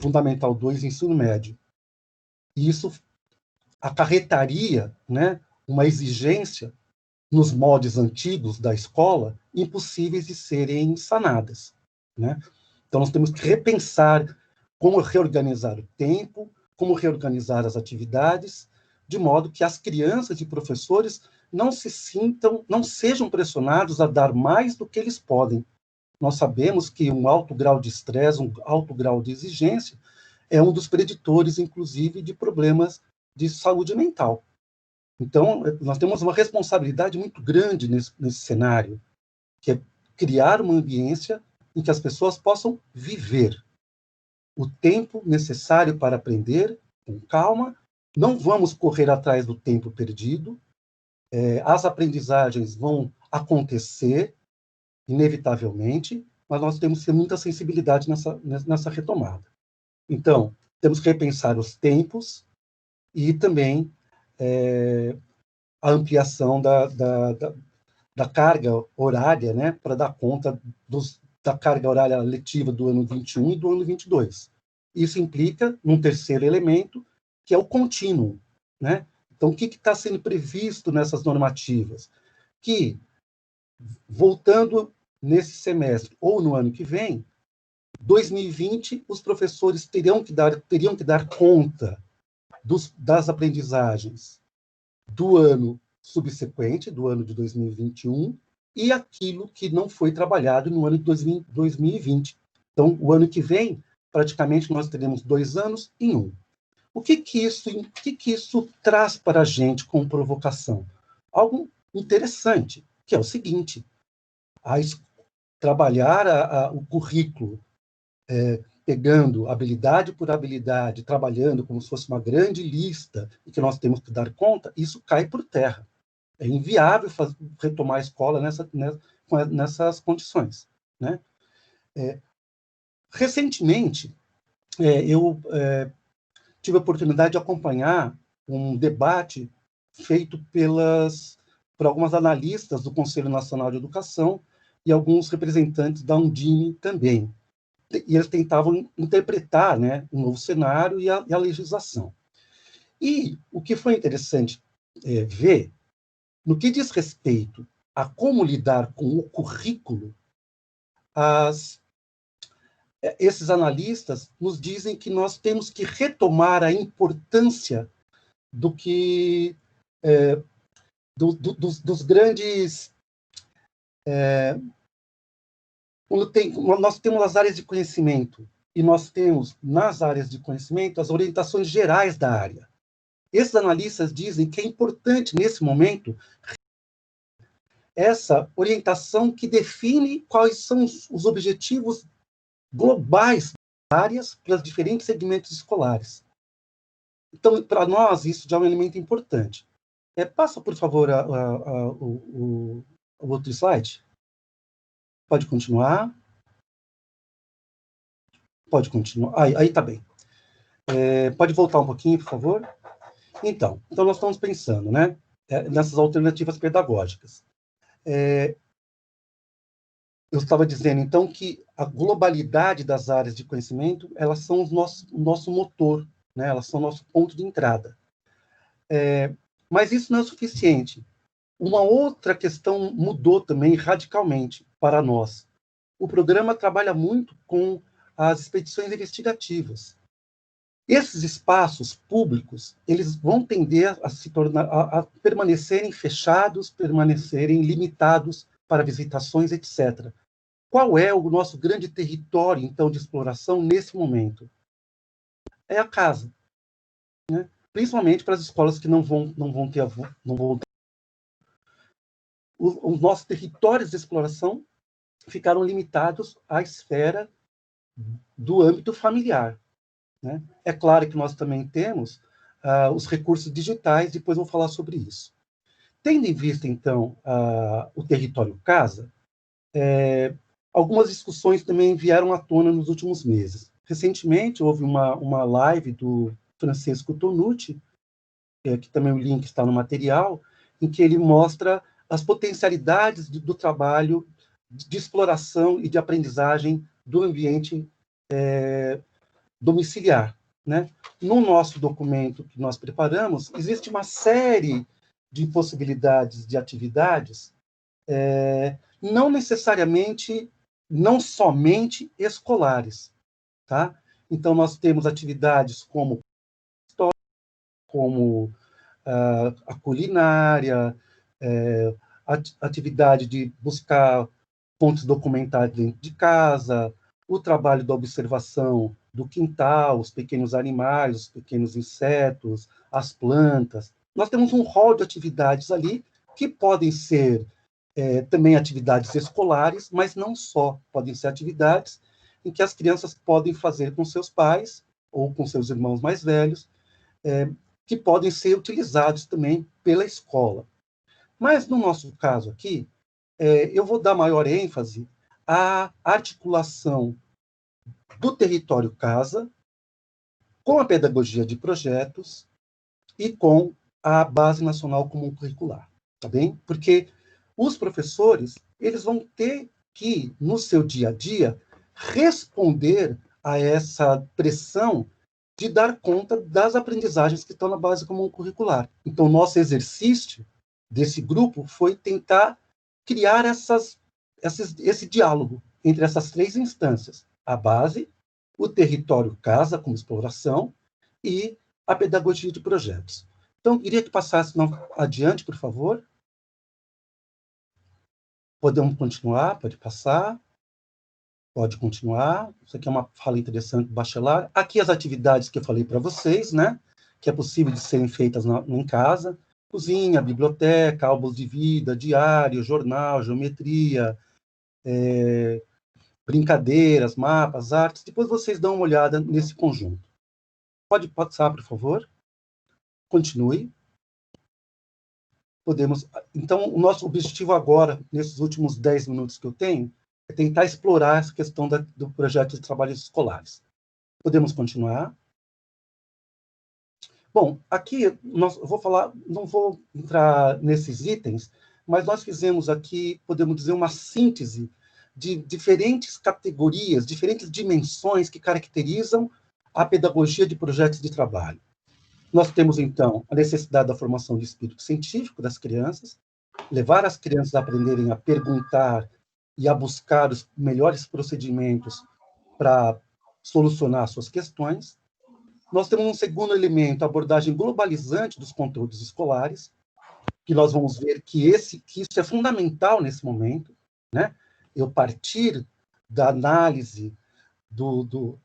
Speaker 2: fundamental 2 e ensino médio. E isso acarretaria, né, uma exigência nos moldes antigos da escola impossíveis de serem sanadas, né? Então, nós temos que repensar como reorganizar o tempo, como reorganizar as atividades, de modo que as crianças e professores não sejam pressionados a dar mais do que eles podem. Nós sabemos que um alto grau de estresse, um alto grau de exigência, é um dos preditores, inclusive, de problemas de saúde mental. Então, nós temos uma responsabilidade muito grande nesse cenário, que é criar uma ambiência em que as pessoas possam viver o tempo necessário para aprender com calma. Não vamos correr atrás do tempo perdido. As aprendizagens vão acontecer, inevitavelmente, mas nós temos que ter muita sensibilidade nessa retomada. Então, temos que repensar os tempos e também a ampliação da carga horária, né, para dar conta da carga horária letiva do ano 21 e do ano 22. Isso implica um terceiro elemento, que é o contínuo, né? Então, o que está sendo previsto nessas normativas? Que, voltando nesse semestre ou no ano que vem, 2020, os professores teriam que dar conta das aprendizagens do ano subsequente, do ano de 2021, e aquilo que não foi trabalhado no ano de 2020. Então, o ano que vem, praticamente, nós teremos 2 anos em um. O que isso traz para a gente como provocação? Algo interessante. que é o seguinte: trabalhar o currículo, pegando habilidade por habilidade, trabalhando como se fosse uma grande lista e que nós temos que dar conta, isso cai por terra. É inviável retomar a escola nessas condições, né? Recentemente, eu tive a oportunidade de acompanhar um debate feito por algumas analistas do Conselho Nacional de Educação e alguns representantes da Undime também. E eles tentavam interpretar, né, um novo cenário e a legislação. E o que foi interessante ver, no que diz respeito a como lidar com o currículo, esses analistas nos dizem que nós temos que retomar a importância dos grandes... nós temos as áreas de conhecimento, e nós temos, nas áreas de conhecimento, as orientações gerais da área. Esses analistas dizem que é importante, nesse momento, essa orientação que define quais são os objetivos globais das áreas para os diferentes segmentos escolares. Então, para nós, isso já é um elemento importante. Passa, por favor, o outro slide. Pode continuar. Pode continuar. Aí está bem. Pode voltar um pouquinho, por favor? Então nós estamos pensando, né, nessas alternativas pedagógicas. Eu estava dizendo, então, que a globalidade das áreas de conhecimento, elas são o nosso motor, né? Elas são o nosso ponto de entrada. Mas isso não é suficiente. Uma outra questão mudou também radicalmente para nós. O programa trabalha muito com as expedições investigativas. Esses espaços públicos, eles vão tender a permanecerem fechados, permanecerem limitados para visitações, etc. Qual é o nosso grande território, então, de exploração nesse momento? É a casa, né? Principalmente para as escolas que não vão ter os nossos territórios de exploração ficaram limitados à esfera do âmbito familiar, né? É claro que nós também temos os recursos digitais, depois vou falar sobre isso. Tendo em vista, então, o território casa, algumas discussões também vieram à tona nos últimos meses. Recentemente, houve uma live do Francesco Tonucci, que também o link está no material, em que ele mostra as potencialidades do trabalho de exploração e de aprendizagem do ambiente domiciliar, né? No nosso documento que nós preparamos, existe uma série de possibilidades de atividades, não necessariamente, não somente escolares, tá? Então, nós temos atividades como a culinária, atividade de buscar fontes documentais dentro de casa, o trabalho da observação do quintal, os pequenos animais, os pequenos insetos, as plantas. Nós temos um rol de atividades ali que podem ser também atividades escolares, mas não só, podem ser atividades em que as crianças podem fazer com seus pais ou com seus irmãos mais velhos, que podem ser utilizados também pela escola. Mas, no nosso caso aqui, eu vou dar maior ênfase à articulação do território casa com a pedagogia de projetos e com a Base Nacional Comum Curricular, tá bem? Porque os professores, eles vão ter que, no seu dia a dia, responder a essa pressão de dar conta das aprendizagens que estão na Base Comum Curricular. Então, nosso exercício desse grupo foi tentar criar esse diálogo entre essas três instâncias: a base, o território casa, como exploração, e a pedagogia de projetos. Então, queria que passasse adiante, por favor. Podemos continuar? Pode passar. Pode continuar. Isso aqui é uma fala interessante do Bachelard. Aqui as atividades que eu falei para vocês, né? Que é possível de serem feitas em casa. cozinha, biblioteca, álbuns de vida, diário, jornal, geometria, brincadeiras, mapas, artes. Depois vocês dão uma olhada nesse conjunto. Pode passar, por favor? Continue. Podemos. Então, o nosso objetivo agora, nesses últimos 10 minutos que eu tenho, é tentar explorar essa questão do projeto de trabalhos escolares. Podemos continuar? Bom, aqui eu vou falar, não vou entrar nesses itens, mas nós fizemos aqui, podemos dizer, uma síntese de diferentes categorias, diferentes dimensões que caracterizam a pedagogia de projetos de trabalho. Nós temos, então, a necessidade da formação de espírito científico das crianças, levar as crianças a aprenderem a perguntar e a buscar os melhores procedimentos para solucionar suas questões. Nós temos um segundo elemento, a abordagem globalizante dos conteúdos escolares, que nós vamos ver que isso é fundamental nesse momento, né? Eu partir da análise do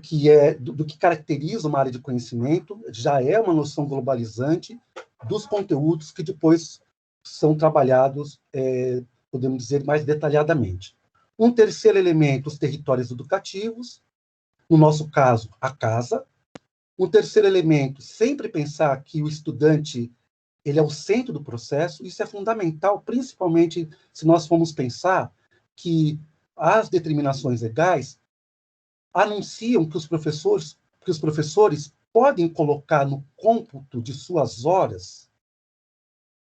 Speaker 2: que caracteriza uma área de conhecimento, já é uma noção globalizante dos conteúdos que depois são trabalhados, podemos dizer, mais detalhadamente. Um terceiro elemento, os territórios educativos, no nosso caso, a casa. Um terceiro elemento, sempre pensar que o estudante ele é o centro do processo. Isso é fundamental, principalmente se nós formos pensar que as determinações legais anunciam que os professores podem colocar no cômputo de suas horas,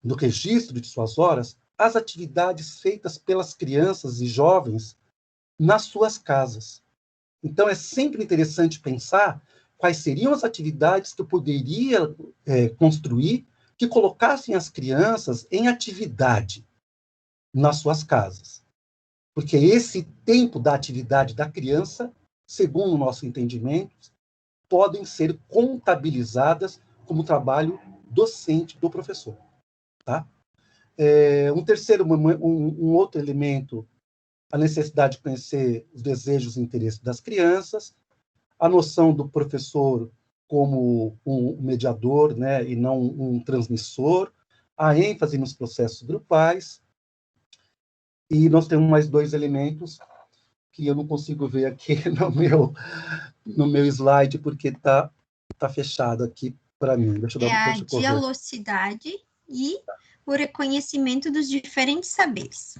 Speaker 2: no registro de suas horas, as atividades feitas pelas crianças e jovens nas suas casas. Então, é sempre interessante pensar quais seriam as atividades que eu poderia construir que colocassem as crianças em atividade nas suas casas. Porque esse tempo da atividade da criança, segundo o nosso entendimento, podem ser contabilizadas como trabalho docente do professor. Tá? Um outro elemento, a necessidade de conhecer os desejos e interesses das crianças, a noção do professor como um mediador, né, e não um transmissor, a ênfase nos processos grupais, e nós temos mais dois elementos que eu não consigo ver aqui no meu slide, porque está fechado aqui para mim. Deixa eu
Speaker 1: a dialogicidade e o reconhecimento dos diferentes saberes.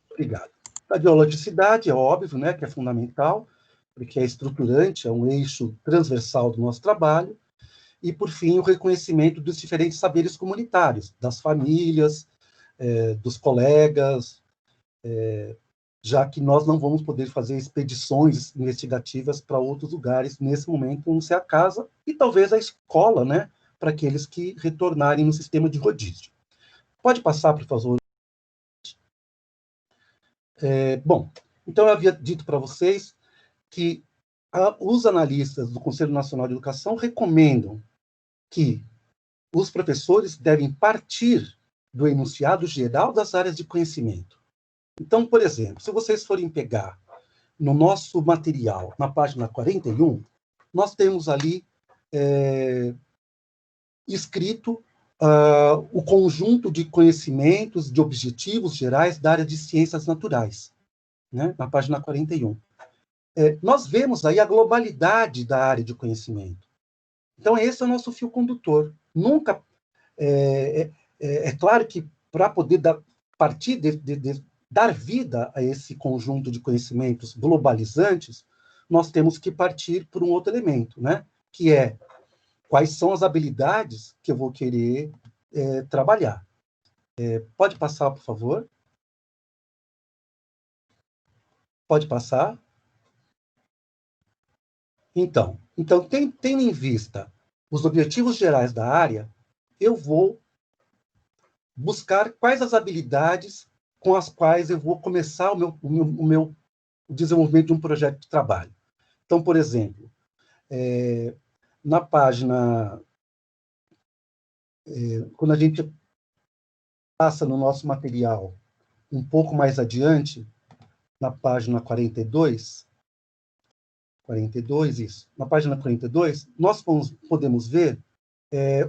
Speaker 2: Obrigado. A dialogicidade é óbvio, né, que é fundamental, porque é estruturante, é um eixo transversal do nosso trabalho. E, por fim, o reconhecimento dos diferentes saberes comunitários, das famílias, dos colegas, já que nós não vamos poder fazer expedições investigativas para outros lugares nesse momento, vão ser a casa e talvez a escola, né, para aqueles que retornarem no sistema de rodízio. Pode passar, por favor. Bom, então eu havia dito para vocês que os analistas do Conselho Nacional de Educação recomendam que os professores devem partir do enunciado geral das áreas de conhecimento. Então, por exemplo, se vocês forem pegar no nosso material, na página 41, nós temos ali escrito o conjunto de conhecimentos, de objetivos gerais da área de ciências naturais, né, na página 41. Nós vemos aí a globalidade da área de conhecimento. Então, esse é o nosso fio condutor. Nunca... É claro que, para poder partir dar vida a esse conjunto de conhecimentos globalizantes, nós temos que partir por um outro elemento, né? Que é quais são as habilidades que eu vou querer trabalhar. Pode passar, por favor? Pode passar? Então, tendo em vista os objetivos gerais da área, eu vou buscar quais as habilidades com as quais eu vou começar o meu desenvolvimento de um projeto de trabalho. Então, por exemplo, na página... quando a gente passa no nosso material um pouco mais adiante, na página 42, isso. Na página 42, nós podemos ver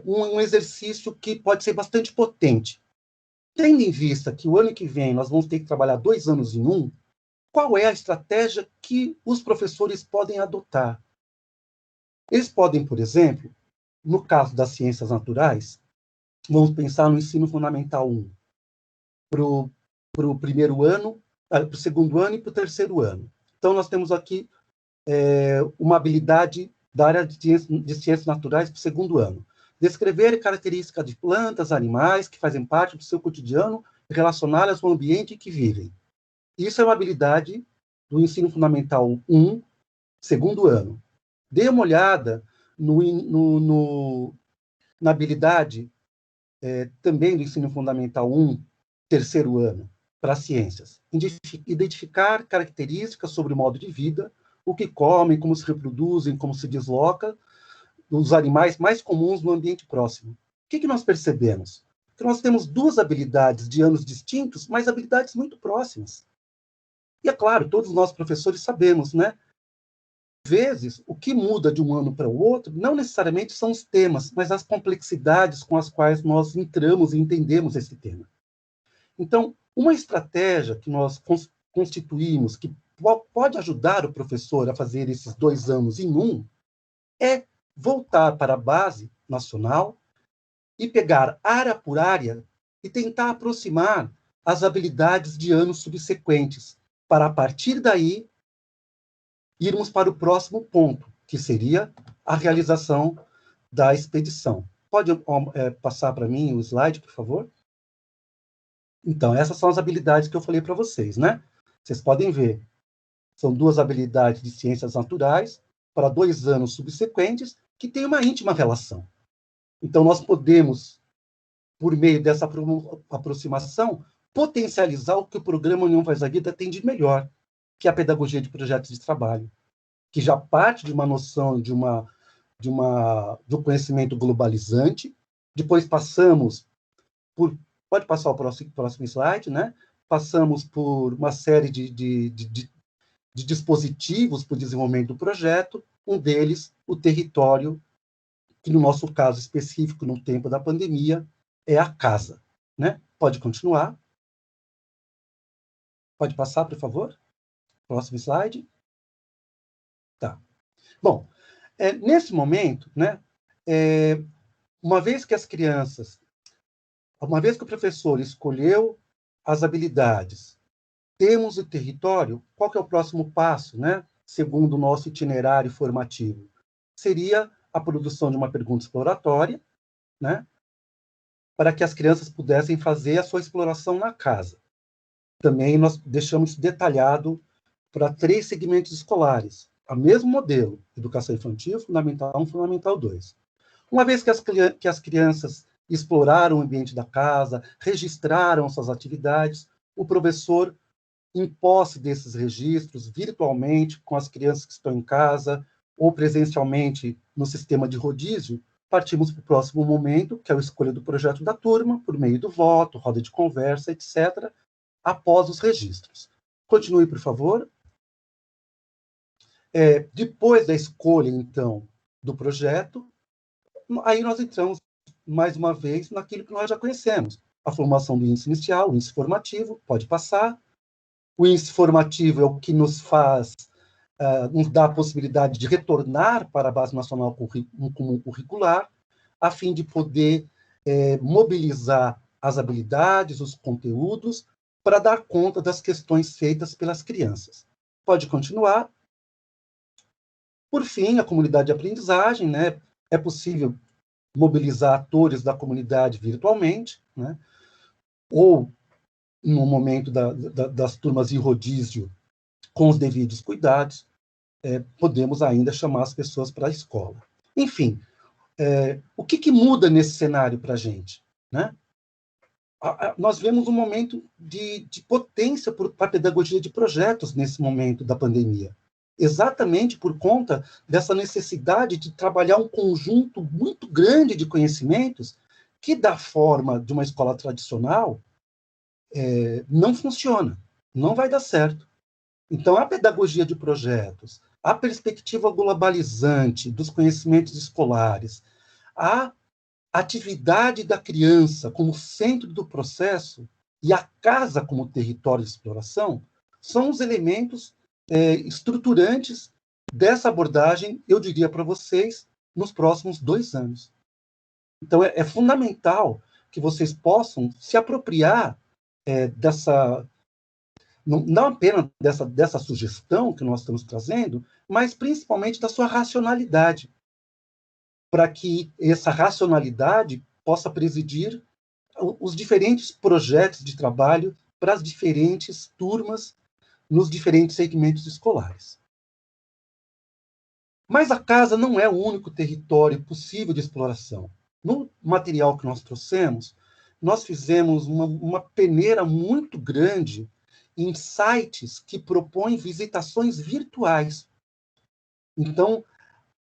Speaker 2: um exercício que pode ser bastante potente. Tendo em vista que o ano que vem nós vamos ter que trabalhar 2 anos em um, qual é a estratégia que os professores podem adotar? Eles podem, por exemplo, no caso das ciências naturais, vamos pensar no ensino fundamental 1, para o primeiro ano, para o segundo ano e para o terceiro ano. Então, nós temos aqui uma habilidade da área de ciências naturais para o segundo ano. Descrever características de plantas, animais que fazem parte do seu cotidiano e relacioná-las ao ambiente em que vivem. Isso é uma habilidade do ensino fundamental 1, segundo ano. Dê uma olhada na habilidade também do ensino fundamental 1, terceiro ano, para ciências. Identificar características sobre o modo de vida, o que comem, como se reproduzem, como se desloca, os animais mais comuns no ambiente próximo. O que nós percebemos? Que nós temos 2 habilidades de anos distintos, mas habilidades muito próximas. E é claro, todos nós professores sabemos, né? Às vezes, o que muda de um ano para o outro não necessariamente são os temas, mas as complexidades com as quais nós entramos e entendemos esse tema. Então, uma estratégia que nós constituímos, que pode ajudar o professor a fazer esses 2 anos em um, é voltar para a base nacional e pegar área por área e tentar aproximar as habilidades de anos subsequentes, para, a partir daí, irmos para o próximo ponto, que seria a realização da expedição. Pode passar para mim o slide, por favor? Então, essas são as habilidades que eu falei para vocês, né? Vocês podem ver. São 2 habilidades de ciências naturais para 2 anos subsequentes que têm uma íntima relação. Então, nós podemos, por meio dessa aproximação, potencializar o que o programa União Faz a Vida tem de melhor, que é a pedagogia de projetos de trabalho, que já parte de uma noção do conhecimento globalizante. Depois passamos por... Pode passar o próximo slide, né? Passamos por uma série de dispositivos para o desenvolvimento do projeto, um deles, o território, que no nosso caso específico, no tempo da pandemia, é a casa, né? Pode continuar. Pode passar, por favor? Próximo slide. Tá. Bom, nesse momento, né, uma vez que o professor escolheu as habilidades, temos o território, qual que é o próximo passo, né, segundo o nosso itinerário formativo? Seria a produção de uma pergunta exploratória, né, para que as crianças pudessem fazer a sua exploração na casa. Também nós deixamos detalhado para 3 segmentos escolares, o mesmo modelo, educação infantil, fundamental 1, fundamental 2. Uma vez que as crianças exploraram o ambiente da casa, registraram suas atividades, o professor, em posse desses registros, virtualmente, com as crianças que estão em casa, ou presencialmente no sistema de rodízio, partimos para o próximo momento, que é a escolha do projeto da turma, por meio do voto, roda de conversa, etc., após os registros. Continue, por favor. Depois da escolha, então, do projeto, aí nós entramos, mais uma vez, naquilo que nós já conhecemos. A formação do índice inicial, o índice formativo, pode passar. O índice formativo é o que nos faz, nos dá a possibilidade de retornar para a Base Nacional Comum Curricular, a fim de poder mobilizar as habilidades, os conteúdos, para dar conta das questões feitas pelas crianças. Pode continuar. Por fim, a comunidade de aprendizagem, né? É possível mobilizar atores da comunidade virtualmente, né? Ou no momento das turmas em rodízio, com os devidos cuidados, podemos ainda chamar as pessoas para a escola. Enfim, o que muda nesse cenário para a gente, né? Nós vemos um momento de potência para a pedagogia de projetos nesse momento da pandemia, exatamente por conta dessa necessidade de trabalhar um conjunto muito grande de conhecimentos que, da forma de uma escola tradicional, não funciona, não vai dar certo. Então, a pedagogia de projetos, a perspectiva globalizante dos conhecimentos escolares, a a atividade da criança como centro do processo e a casa como território de exploração são os elementos estruturantes dessa abordagem, eu diria para vocês, nos próximos 2 anos. Então, é fundamental que vocês possam se apropriar dessa, não apenas dessa sugestão que nós estamos trazendo, mas principalmente da sua racionalidade, para que essa racionalidade possa presidir os diferentes projetos de trabalho para as diferentes turmas nos diferentes segmentos escolares. Mas a casa não é o único território possível de exploração. No material que nós trouxemos, nós fizemos uma peneira muito grande em sites que propõem visitações virtuais. Então,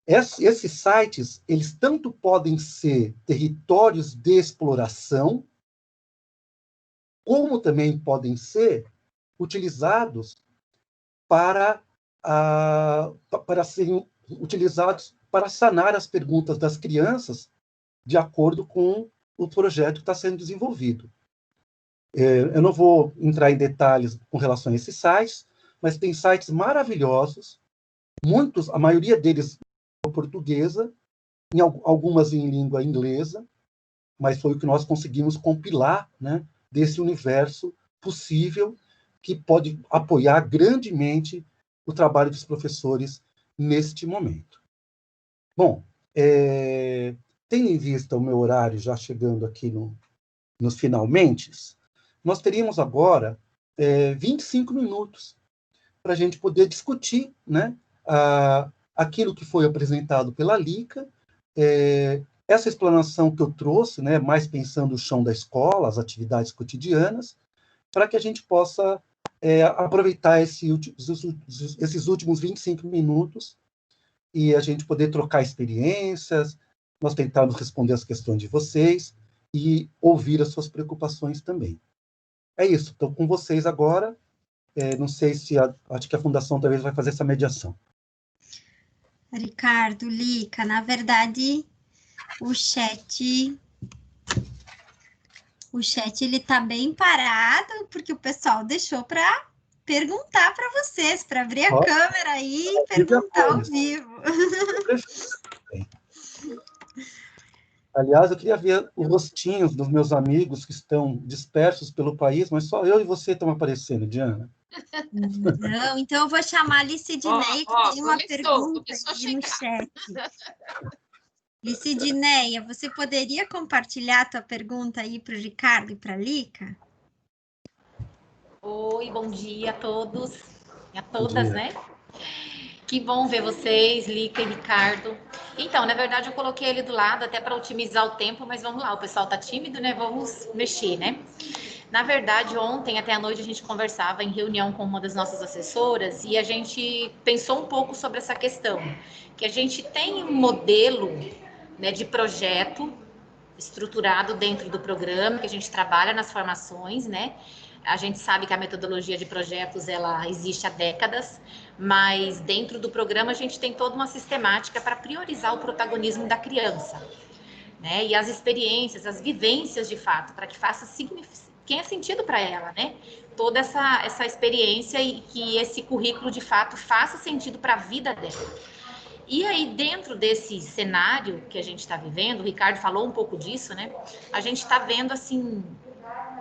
Speaker 2: esses sites, eles tanto podem ser territórios de exploração, como também podem ser utilizados para serem utilizados para sanar as perguntas das crianças de acordo com o projeto que está sendo desenvolvido. Eu não vou entrar em detalhes com relação a esses sites, mas tem sites maravilhosos, muitos, a maioria deles em portuguesa, algumas em língua inglesa, mas foi o que nós conseguimos compilar, né, desse universo possível que pode apoiar grandemente o trabalho dos professores neste momento. Bom, tendo em vista o meu horário já chegando aqui nos finalmente, nós teríamos agora 25 minutos para a gente poder discutir, né, aquilo que foi apresentado pela Lica, essa explanação que eu trouxe, né, mais pensando o chão da escola, as atividades cotidianas, para que a gente possa aproveitar esses últimos 25 minutos e a gente poder trocar experiências, nós tentarmos responder as questões de vocês e ouvir as suas preocupações também. É isso, estou com vocês agora. Não sei se acho que a Fundação talvez vai fazer essa mediação.
Speaker 1: Ricardo, Lica, na verdade, o chat ele está bem parado, porque o pessoal deixou para perguntar para vocês, para abrir a câmera aí e perguntar ao vivo.
Speaker 2: Aliás, eu queria ver os rostinhos dos meus amigos que estão dispersos pelo país, mas só eu e você estão aparecendo, Diana.
Speaker 1: Não, então eu vou chamar a Licidineia, que tem uma pergunta aqui no chat. Licidineia, você poderia compartilhar a tua pergunta aí para o Ricardo e para a Lica?
Speaker 5: Oi, bom dia a todos e a todas, né? Que bom ver vocês, Lica e Ricardo. Então, na verdade, eu coloquei ele do lado até para otimizar o tempo, mas vamos lá, o pessoal tá tímido, né? Vamos mexer, né? Na verdade, ontem até a noite a gente conversava em reunião com uma das nossas assessoras e a gente pensou um pouco sobre essa questão, que a gente tem um modelo, né, de projeto estruturado dentro do programa, que a gente trabalha nas formações, né? A gente sabe que a metodologia de projetos, ela existe há décadas, mas dentro do programa a gente tem toda uma sistemática para priorizar o protagonismo da criança, né? E as experiências, as vivências de fato, para que tenha sentido para ela, né? Toda essa experiência e que esse currículo de fato faça sentido para a vida dela. E aí, dentro desse cenário que a gente está vivendo, o Ricardo falou um pouco disso, né? A gente está vendo, assim,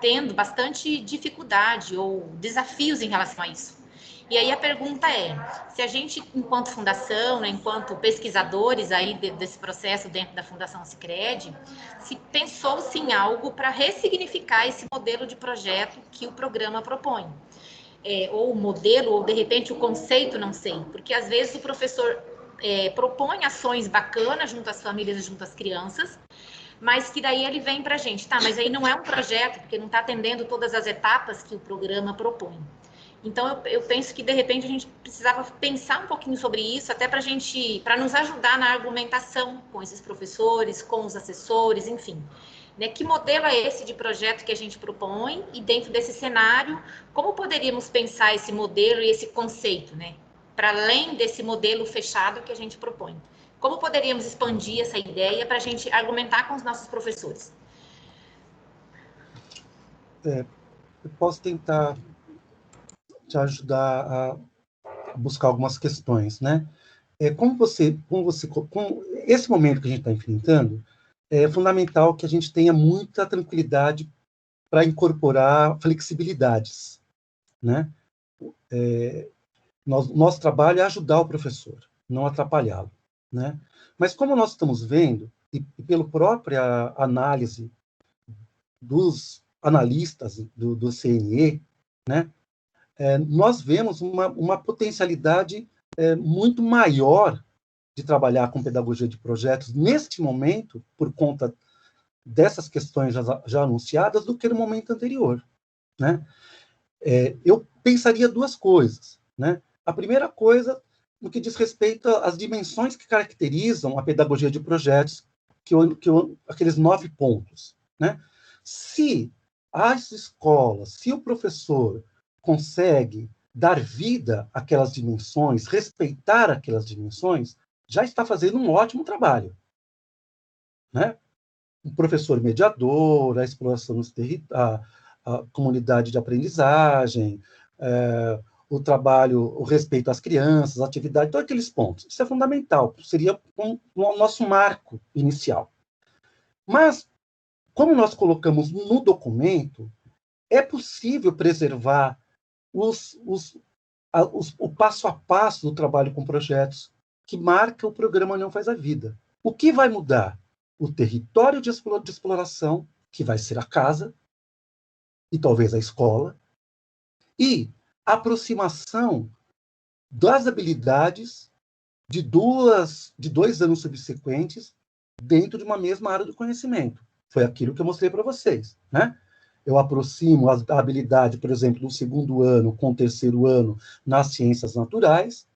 Speaker 5: tendo bastante dificuldade ou desafios em relação a isso. E aí a pergunta é, se a gente, enquanto fundação, né, enquanto pesquisadores aí desse processo dentro da Fundação Sicredi, se pensou-se em algo para ressignificar esse modelo de projeto que o programa propõe. Ou o modelo, ou de repente o conceito, não sei, porque às vezes o professor propõe ações bacanas junto às famílias e junto às crianças, mas que daí ele vem para a gente, tá, mas aí não é um projeto, porque não está atendendo todas as etapas que o programa propõe. Então, eu penso que, de repente, a gente precisava pensar um pouquinho sobre isso, até para nos ajudar na argumentação com esses professores, com os assessores, enfim. Né? Que modelo é esse de projeto que a gente propõe? E dentro desse cenário, como poderíamos pensar esse modelo e esse conceito, né? Para além desse modelo fechado que a gente propõe. Como poderíamos expandir essa ideia para a gente argumentar com os nossos professores?
Speaker 2: Eu posso tentar te ajudar a buscar algumas questões, né? Com esse momento que a gente está enfrentando, é fundamental que a gente tenha muita tranquilidade para incorporar flexibilidades, né? Nosso trabalho é ajudar o professor, não atrapalhá-lo, né? Mas como nós estamos vendo, e pela própria análise dos analistas do CNE, né? Nós vemos uma potencialidade muito maior de trabalhar com pedagogia de projetos neste momento, por conta dessas questões já anunciadas, do que no momento anterior, né? Eu pensaria duas coisas, né? A primeira coisa, no que diz respeito às dimensões que caracterizam a pedagogia de projetos, aqueles 9 pontos, né? Se as escolas, se o professor consegue dar vida àquelas dimensões, respeitar aquelas dimensões, já está fazendo um ótimo trabalho, né? O professor mediador, a exploração dos a comunidade de aprendizagem, o trabalho, o respeito às crianças, a atividade, todos aqueles pontos. Isso é fundamental, seria o nosso marco inicial. Mas, como nós colocamos no documento, é possível preservar o passo a passo do trabalho com projetos que marca o programa União Faz a Vida. O que vai mudar? O território de exploração, que vai ser a casa, e talvez a escola, e a aproximação das habilidades de 2 anos subsequentes dentro de uma mesma área do conhecimento. Foi aquilo que eu mostrei para vocês, né? Eu aproximo a habilidade, por exemplo, do 2º ano com o 3º ano nas ciências naturais,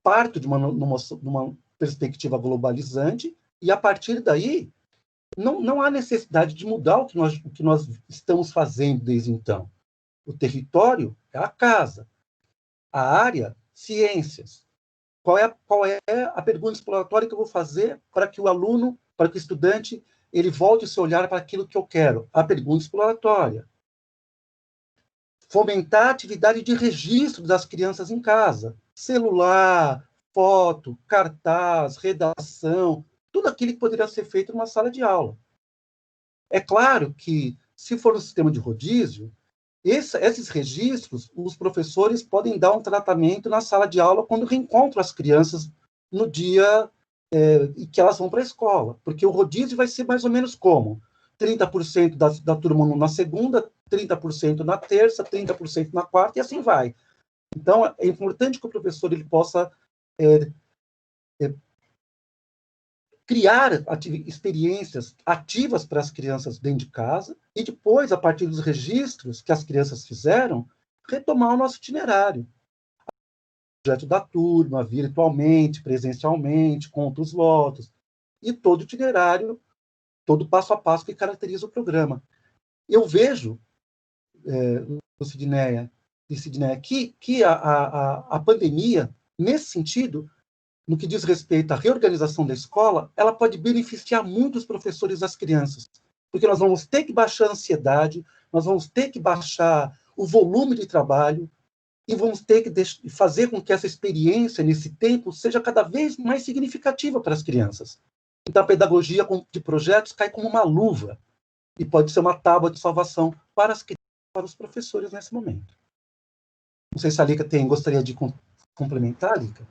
Speaker 2: parto de uma perspectiva globalizante, e a partir daí não há necessidade de mudar o que nós estamos fazendo desde então. O território é a casa, a área, ciências. Qual é a pergunta exploratória que eu vou fazer para que o aluno, para que o estudante, ele volte o seu olhar para aquilo que eu quero? A pergunta exploratória. Fomentar a atividade de registro das crianças em casa. Celular, foto, cartaz, redação, tudo aquilo que poderia ser feito numa sala de aula. É claro que, se for um sistema de rodízio, esses registros, os professores podem dar um tratamento na sala de aula quando reencontram as crianças no dia em que elas vão para a escola, porque o rodízio vai ser mais ou menos como 30% da turma na segunda, 30% na terça, 30% na quarta, e assim vai. Então, é importante que o professor ele possa criar experiências ativas para as crianças dentro de casa e depois, a partir dos registros que as crianças fizeram, retomar o nosso itinerário. O projeto da turma, virtualmente, presencialmente, conta os votos, e todo o itinerário, todo passo a passo que caracteriza o programa. Eu vejo, Sidneia, que a pandemia, nesse sentido, no que diz respeito à reorganização da escola, ela pode beneficiar muito os professores e as crianças, porque nós vamos ter que baixar a ansiedade, nós vamos ter que baixar o volume de trabalho e vamos ter que fazer com que essa experiência, nesse tempo, seja cada vez mais significativa para as crianças. Então, a pedagogia de projetos cai como uma luva e pode ser uma tábua de salvação para as crianças e para os professores nesse momento. Não sei se a Lica gostaria de complementar, Lica?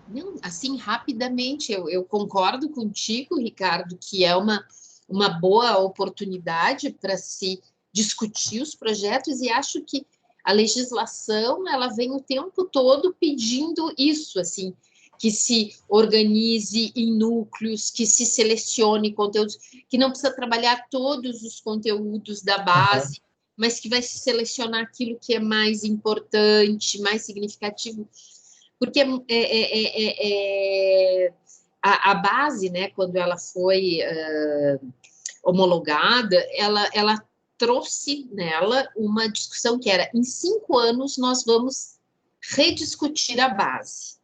Speaker 3: Não, assim, rapidamente, eu concordo contigo, Ricardo, que é uma boa oportunidade para se discutir os projetos, e acho que a legislação, ela vem o tempo todo pedindo isso, assim, que se organize em núcleos, que se selecione conteúdos, que não precisa trabalhar todos os conteúdos da base, mas que vai se selecionar aquilo que é mais importante, mais significativo. Porque a base, né, quando ela foi homologada, ela trouxe nela uma discussão que era, em 5 anos, nós vamos rediscutir a base.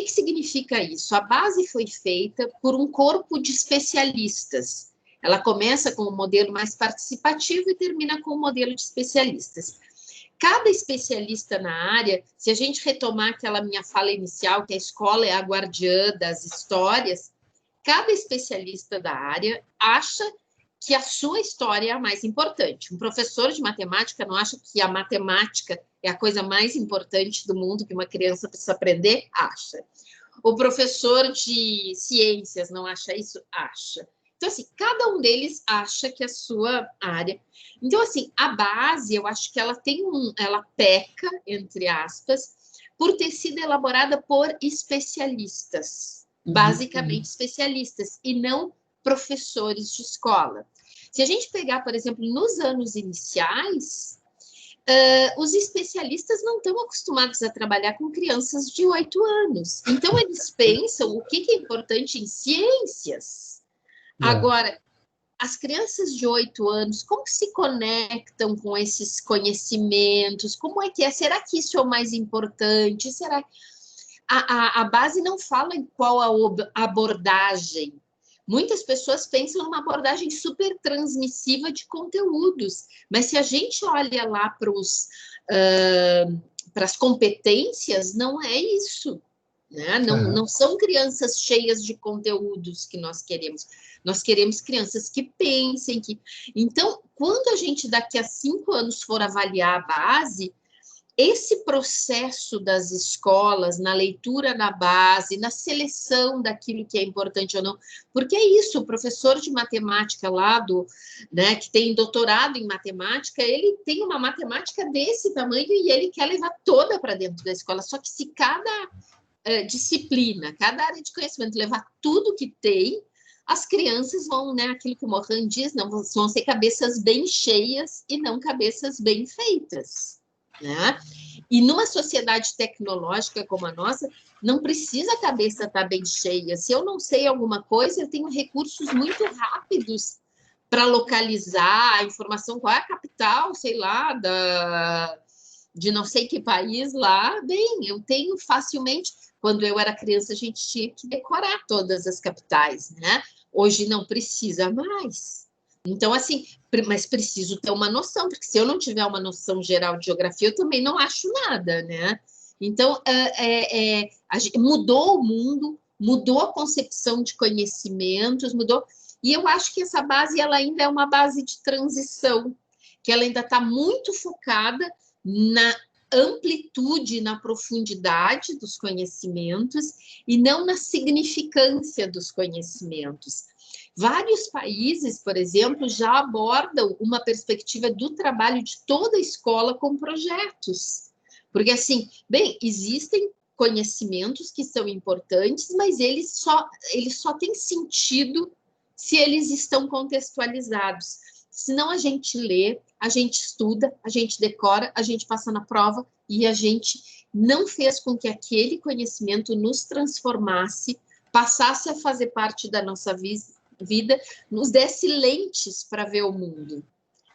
Speaker 3: que significa isso? A base foi feita por um corpo de especialistas. Ela começa com um modelo mais participativo e termina com um modelo de especialistas. Cada especialista na área, se a gente retomar aquela minha fala inicial, que a escola é a guardiã das histórias, cada especialista da área acha que a sua história é a mais importante. Um professor de matemática não acha que a matemática é a coisa mais importante do mundo que uma criança precisa aprender? Acha. O professor de ciências não acha isso? Acha. Então, assim, cada um deles acha que a sua área... Então, assim, a base, eu acho que ela ela peca, entre aspas, por ter sido elaborada por especialistas, basicamente especialistas, e não professores de escola. Se a gente pegar, por exemplo, nos anos iniciais, os especialistas não estão acostumados a trabalhar com crianças de 8 anos. Então, eles pensam o que é importante em ciências. Agora, as crianças de 8 anos, como se conectam com esses conhecimentos? Como é que é? Será que isso é o mais importante? Será que a base não fala em qual a abordagem? Muitas pessoas pensam numa abordagem super transmissiva de conteúdos, mas se a gente olha lá para as competências, não é isso. Né? Não são crianças cheias de conteúdos que nós queremos. Nós queremos crianças que pensem. Então, quando a gente daqui a 5 anos for avaliar a base, esse processo das escolas, na leitura na base, na seleção daquilo que é importante ou não, porque é isso, o professor de matemática lá, né, que tem doutorado em matemática, ele tem uma matemática desse tamanho e ele quer levar toda para dentro da escola, só que se cada disciplina, cada área de conhecimento levar tudo que tem, as crianças vão, né, aquilo que o Mohan diz, não, vão ser cabeças bem cheias e não cabeças bem feitas, né? E numa sociedade tecnológica como a nossa, não precisa a cabeça estar bem cheia. Se eu não sei alguma coisa, eu tenho recursos muito rápidos para localizar a informação, qual é a capital, sei lá, de não sei que país lá. Bem, eu tenho facilmente... Quando eu era criança, a gente tinha que decorar todas as capitais, né? Hoje não precisa mais. Então, assim, mas preciso ter uma noção, porque se eu não tiver uma noção geral de geografia, eu também não acho nada, né? Então, mudou o mundo, mudou a concepção de conhecimentos, mudou... E eu acho que essa base, ela ainda é uma base de transição, que ela ainda está muito focada na amplitude, na profundidade dos conhecimentos e não na significância dos conhecimentos. Vários países, por exemplo, já abordam uma perspectiva do trabalho de toda a escola com projetos. Porque, assim, bem, existem conhecimentos que são importantes, mas eles só têm sentido se eles estão contextualizados. Senão a gente lê, a gente estuda, a gente decora, a gente passa na prova e a gente não fez com que aquele conhecimento nos transformasse, passasse a fazer parte da nossa vida, nos desse lentes para ver o mundo.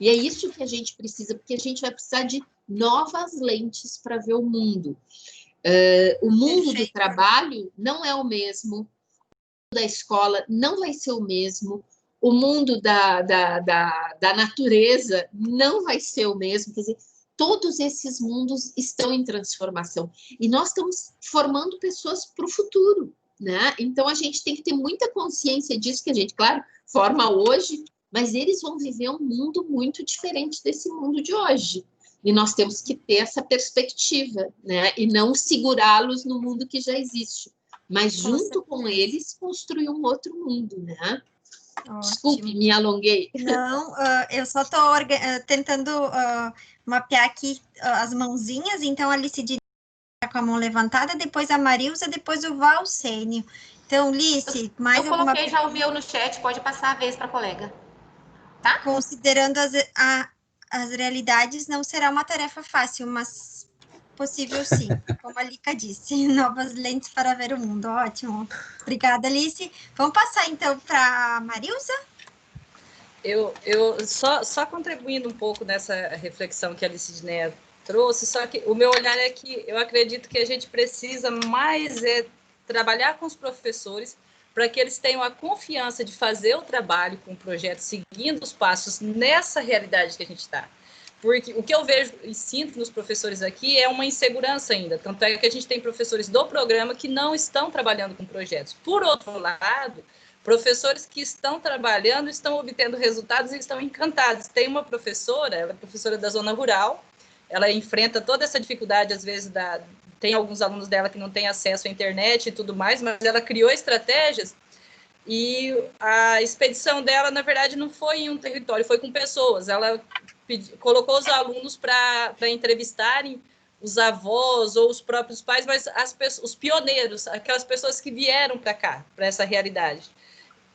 Speaker 3: E é isso que a gente precisa, porque a gente vai precisar de novas lentes para ver o mundo. O mundo do trabalho não é o mesmo, o mundo da escola não vai ser o mesmo, o mundo da natureza não vai ser o mesmo, quer dizer, todos esses mundos estão em transformação, e nós estamos formando pessoas para o futuro, né? Então, a gente tem que ter muita consciência disso, que a gente, claro, forma hoje, mas eles vão viver um mundo muito diferente desse mundo de hoje, e nós temos que ter essa perspectiva, né? E não segurá-los no mundo que já existe, mas junto com eles construir um outro mundo, né? Ótimo. Desculpe, me alonguei.
Speaker 1: Não, eu só estou tentando mapear aqui as mãozinhas, então a Alice está com a mão levantada, depois a Marilza, depois o Valcênio. Então, Alice, mais alguma...
Speaker 5: Eu coloquei já o meu no chat, pode passar a vez para a colega. Tá?
Speaker 1: Considerando as realidades, não será uma tarefa fácil, mas possível sim, como a Lica disse, novas lentes para ver o mundo, ótimo. Obrigada, Alice. Vamos passar, então, para a Marilza?
Speaker 6: Eu só contribuindo um pouco nessa reflexão que a Alice Diné trouxe, só que o meu olhar é que eu acredito que a gente precisa mais trabalhar com os professores para que eles tenham a confiança de fazer o trabalho com o projeto, seguindo os passos nessa realidade que a gente está. Porque o que eu vejo e sinto nos professores aqui é uma insegurança ainda. Tanto é que a gente tem professores do programa que não estão trabalhando com projetos. Por outro lado, professores que estão trabalhando, estão obtendo resultados e estão encantados. Tem uma professora, ela é professora da zona rural, ela enfrenta toda essa dificuldade, às vezes, tem alguns alunos dela que não têm acesso à internet e tudo mais, mas ela criou estratégias e a expedição dela, na verdade, não foi em um território, foi com pessoas. Ela colocou os alunos para entrevistarem os avós ou os próprios pais, mas os pioneiros, aquelas pessoas que vieram para cá, para essa realidade.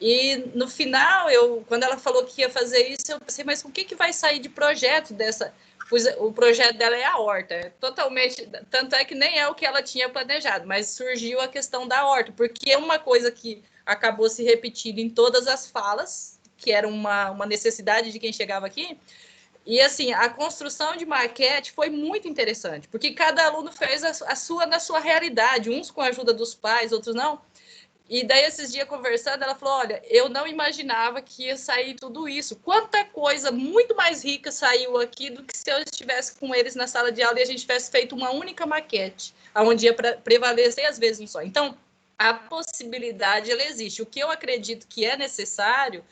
Speaker 6: E no final, quando ela falou que ia fazer isso, eu pensei, mas o que vai sair de projeto dessa? Pois o projeto dela é a horta, totalmente, tanto é que nem é o que ela tinha planejado, mas surgiu a questão da horta, porque é uma coisa que acabou se repetindo em todas as falas, que era uma necessidade de quem chegava aqui. E, assim, a construção de maquete foi muito interessante, porque cada aluno fez na sua realidade, uns com a ajuda dos pais, outros não. E daí, esses dias, conversando, ela falou, olha, eu não imaginava que ia sair tudo isso. Quanta coisa muito mais rica saiu aqui do que se eu estivesse com eles na sala de aula e a gente tivesse feito uma única maquete, onde ia prevalecer, às vezes, um só. Então, a possibilidade, ela existe. O que eu acredito que é necessário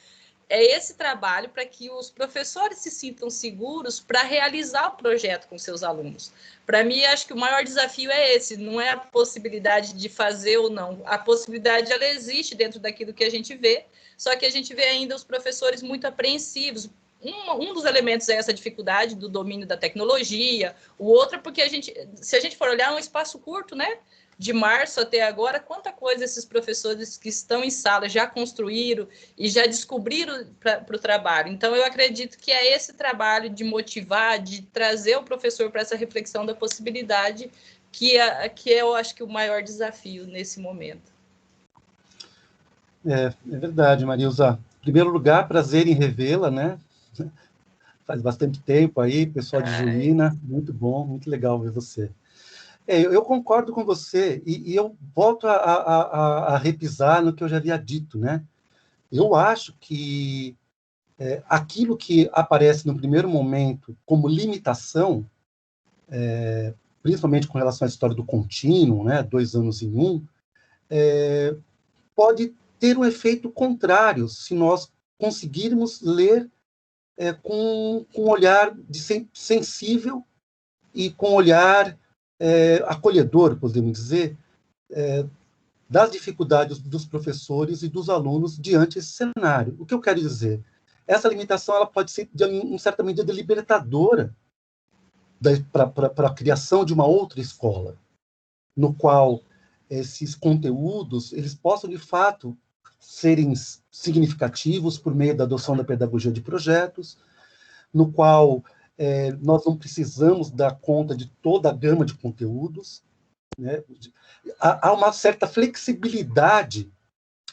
Speaker 6: é esse trabalho para que os professores se sintam seguros para realizar o projeto com seus alunos. Para mim, acho que o maior desafio é esse, não é a possibilidade de fazer ou não. A possibilidade, ela existe dentro daquilo que a gente vê, só que a gente vê ainda os professores muito apreensivos. Um dos elementos é essa dificuldade do domínio da tecnologia, o outro é porque se a gente for olhar, é um espaço curto, né? De março até agora, quanta coisa esses professores que estão em sala já construíram e já descobriram para o trabalho. Então, eu acredito que é esse trabalho de motivar, de trazer o professor para essa reflexão da possibilidade que eu acho que o maior desafio nesse momento.
Speaker 2: É verdade, Marilza. Em primeiro lugar, prazer em revê-la, né? Faz bastante tempo aí, pessoal de Juína, muito bom, muito legal ver você. Eu concordo com você, e eu volto a repisar no que eu já havia dito, né? Eu acho que aquilo que aparece no primeiro momento como limitação, principalmente com relação à história do contínuo, né, 2 anos em 1, pode ter um efeito contrário se nós conseguirmos ler com um olhar sensível e com um olhar acolhedor, podemos dizer, das dificuldades dos professores e dos alunos diante desse cenário. O que eu quero dizer? Essa limitação ela pode ser, em certa medida, libertadora para a criação de uma outra escola, no qual esses conteúdos eles possam, de fato, serem significativos por meio da adoção da pedagogia de projetos, no qual nós não precisamos dar conta de toda a gama de conteúdos, né? Há uma certa flexibilidade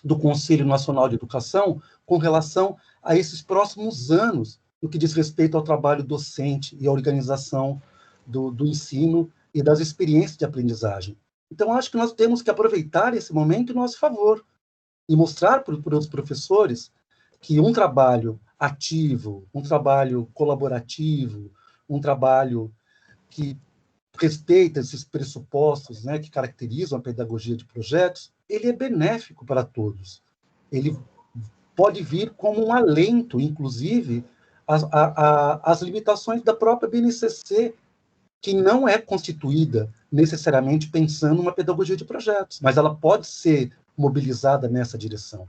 Speaker 2: do Conselho Nacional de Educação com relação a esses próximos anos, no que diz respeito ao trabalho docente e à organização do ensino e das experiências de aprendizagem. Então, acho que nós temos que aproveitar esse momento em nosso favor e mostrar para os professores que um trabalho ativo, um trabalho colaborativo, um trabalho que respeita esses pressupostos, né, que caracterizam a pedagogia de projetos, ele é benéfico para todos. Ele pode vir como um alento, inclusive, às limitações da própria BNCC, que não é constituída necessariamente pensando numa pedagogia de projetos, mas ela pode ser mobilizada nessa direção.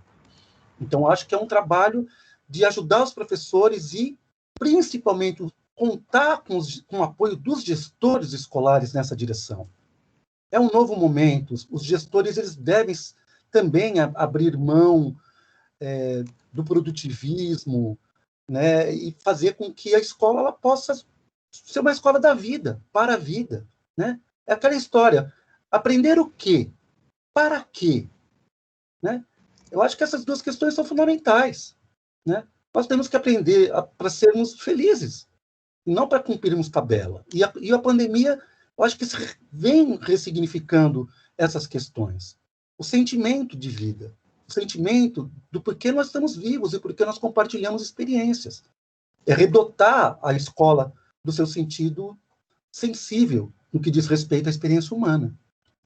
Speaker 2: Então, acho que é um trabalho de ajudar os professores e, principalmente, contar com o apoio dos gestores escolares nessa direção. É um novo momento, os gestores eles devem também abrir mão do produtivismo, né, e fazer com que a escola ela possa ser uma escola da vida, para a vida. Né? É aquela história, aprender o quê? Para quê? Né? Eu acho que essas duas questões são fundamentais. Né? Nós temos que aprender para sermos felizes, não para cumprirmos tabela. E a pandemia, eu acho que vem ressignificando essas questões. o sentimento de vida, o sentimento do porquê nós estamos vivos e porquê nós compartilhamos experiências. É redotar a escola do seu sentido sensível no que diz respeito à experiência humana.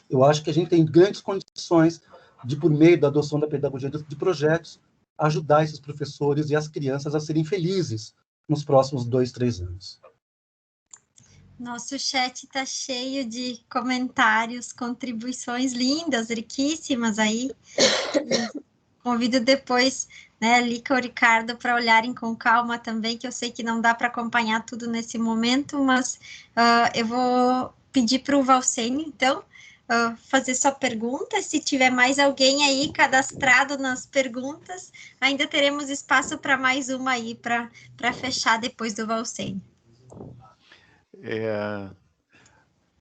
Speaker 2: Eu acho que a gente tem grandes condições de, por meio da adoção da pedagogia de projetos, ajudar esses professores e as crianças a serem felizes nos próximos 2, 3 anos.
Speaker 1: Nosso chat está cheio de comentários, contribuições lindas, riquíssimas aí. E convido depois, né, Lica ou Ricardo, para olharem com calma também, que eu sei que não dá para acompanhar tudo nesse momento, mas eu vou pedir para o Valcênio, então, fazer sua pergunta. Se tiver mais alguém aí cadastrado nas perguntas, ainda teremos espaço para mais uma aí, para fechar depois do Valcênio.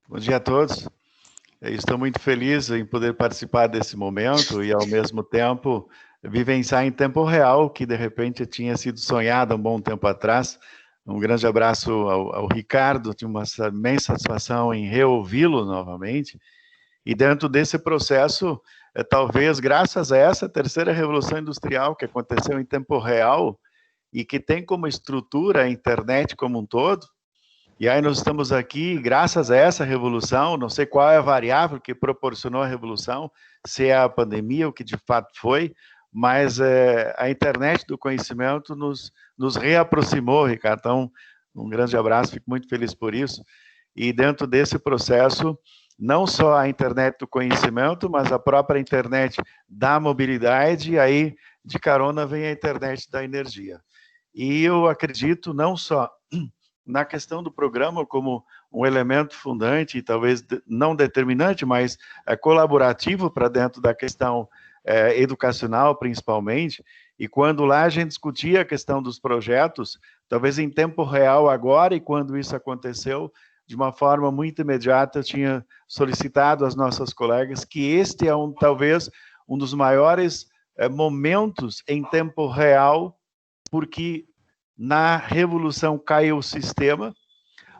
Speaker 7: Bom dia a todos. Estou muito feliz em poder participar desse momento e, ao mesmo tempo, vivenciar em tempo real, que de repente tinha sido sonhado há um bom tempo atrás. Um grande abraço ao Ricardo, tive uma imensa satisfação em reouvi-lo novamente. E dentro desse processo, talvez graças a essa terceira revolução industrial que aconteceu em tempo real e que tem como estrutura a internet como um todo, e aí nós estamos aqui, graças a essa revolução, não sei qual é a variável que proporcionou a revolução, se é a pandemia, o que de fato foi, mas a internet do conhecimento nos reaproximou, Ricardo. Então, um grande abraço, fico muito feliz por isso. E dentro desse processo, não só a internet do conhecimento, mas a própria internet da mobilidade, e aí de carona vem a internet da energia. E eu acredito não só na questão do programa como um elemento fundante, e talvez não determinante, mas colaborativo para dentro da questão educacional, principalmente, e quando lá a gente discutia a questão dos projetos, talvez em tempo real agora, e quando isso aconteceu, de uma forma muito imediata, eu tinha solicitado às nossas colegas que este é talvez um dos maiores momentos em tempo real, porque na revolução caiu o sistema,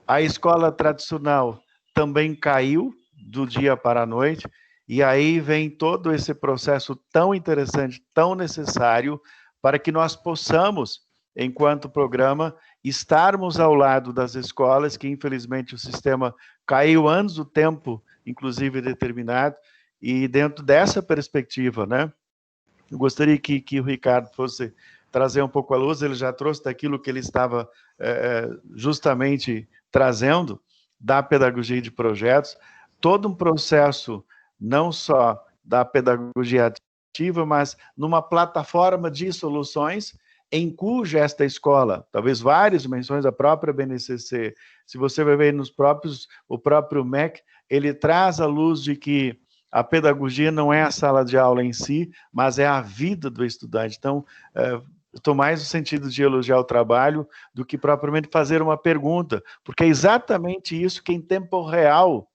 Speaker 7: a escola tradicional também caiu do dia para a noite, e aí vem todo esse processo tão interessante, tão necessário, para que nós possamos, enquanto programa, estarmos ao lado das escolas, que infelizmente o sistema caiu antes do tempo, inclusive determinado, e dentro dessa perspectiva, né, eu gostaria que o Ricardo fosse trazer um pouco a luz, ele já trouxe daquilo que ele estava justamente trazendo, da pedagogia de projetos, todo um processo, não só da pedagogia ativa, mas numa plataforma de soluções, em cuja esta escola, talvez várias dimensões, a própria BNCC, se você vai ver o próprio MEC, ele traz a luz de que a pedagogia não é a sala de aula em si, mas é a vida do estudante. Então, estou mais no sentido de elogiar o trabalho do que propriamente fazer uma pergunta, porque é exatamente isso que em tempo real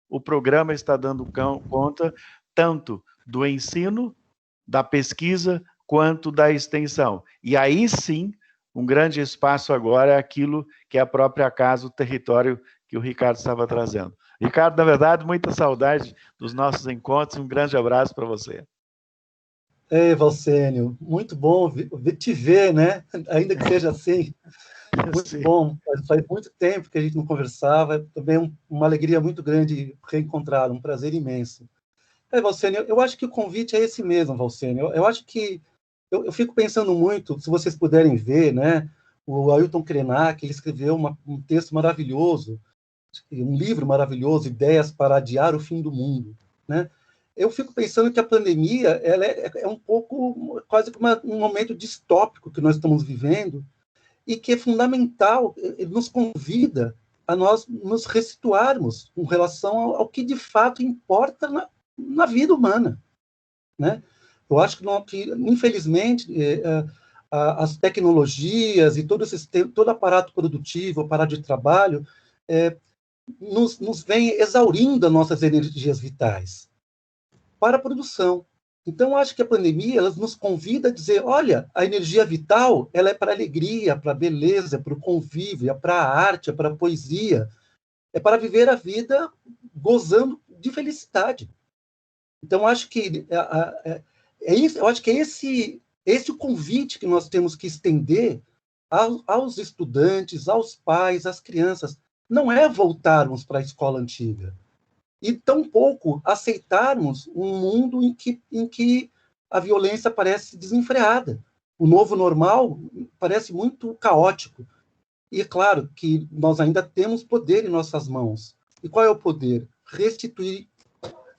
Speaker 7: o programa está dando conta, tanto do ensino, da pesquisa, quanto da extensão. E aí sim, um grande espaço agora é aquilo que é a própria casa, o território que o Ricardo estava trazendo. Ricardo, na verdade, muita saudade dos nossos encontros, um grande abraço para você.
Speaker 2: Ei, Valcênio, muito bom te ver, né? Ainda que seja assim. Muito Sim. Bom. Faz muito tempo que a gente não conversava. É também uma alegria muito grande reencontrá-lo, um prazer imenso. Valcênio, eu acho que o convite é esse mesmo, Valcênio. Eu acho que eu fico pensando muito, se vocês puderem ver, né? O Ailton Krenak, ele escreveu um texto maravilhoso, um livro maravilhoso, Ideias para Adiar o Fim do Mundo, né? Eu fico pensando que a pandemia ela é um pouco, quase como um momento distópico que nós estamos vivendo e que é fundamental, ele nos convida a nós nos ressituarmos com relação ao que de fato importa na vida humana, né? Eu acho que infelizmente, as tecnologias e todo aparato produtivo, aparato de trabalho, nos vem exaurindo as nossas energias vitais para a produção. Então, acho que a pandemia ela nos convida a dizer, olha, a energia vital ela é para a alegria, para a beleza, para o convívio, é para a arte, é para a poesia, é para viver a vida gozando de felicidade. Então, acho que isso, eu acho que é esse o convite que nós temos que estender aos estudantes, aos pais, às crianças. Não é voltarmos para a escola antiga, e tampouco aceitarmos um mundo em que a violência parece desenfreada. O novo normal parece muito caótico. E é claro que nós ainda temos poder em nossas mãos. E qual é o poder? Restituir,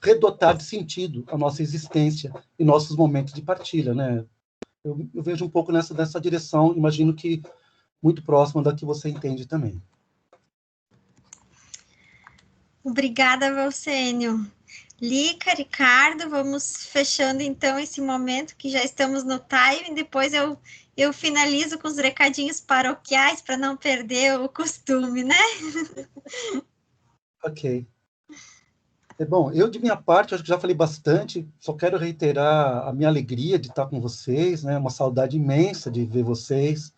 Speaker 2: redotar de sentido a nossa existência e nossos momentos de partilha, né? Eu vejo um pouco nessa direção, imagino que muito próximo da que você entende também.
Speaker 1: Obrigada, Valcênio. Lica, Ricardo, vamos fechando então esse momento que já estamos no time, depois eu finalizo com os recadinhos paroquiais para não perder o costume, né?
Speaker 2: Ok. Bom, eu de minha parte, acho que já falei bastante, só quero reiterar a minha alegria de estar com vocês, né? Uma saudade imensa de ver vocês,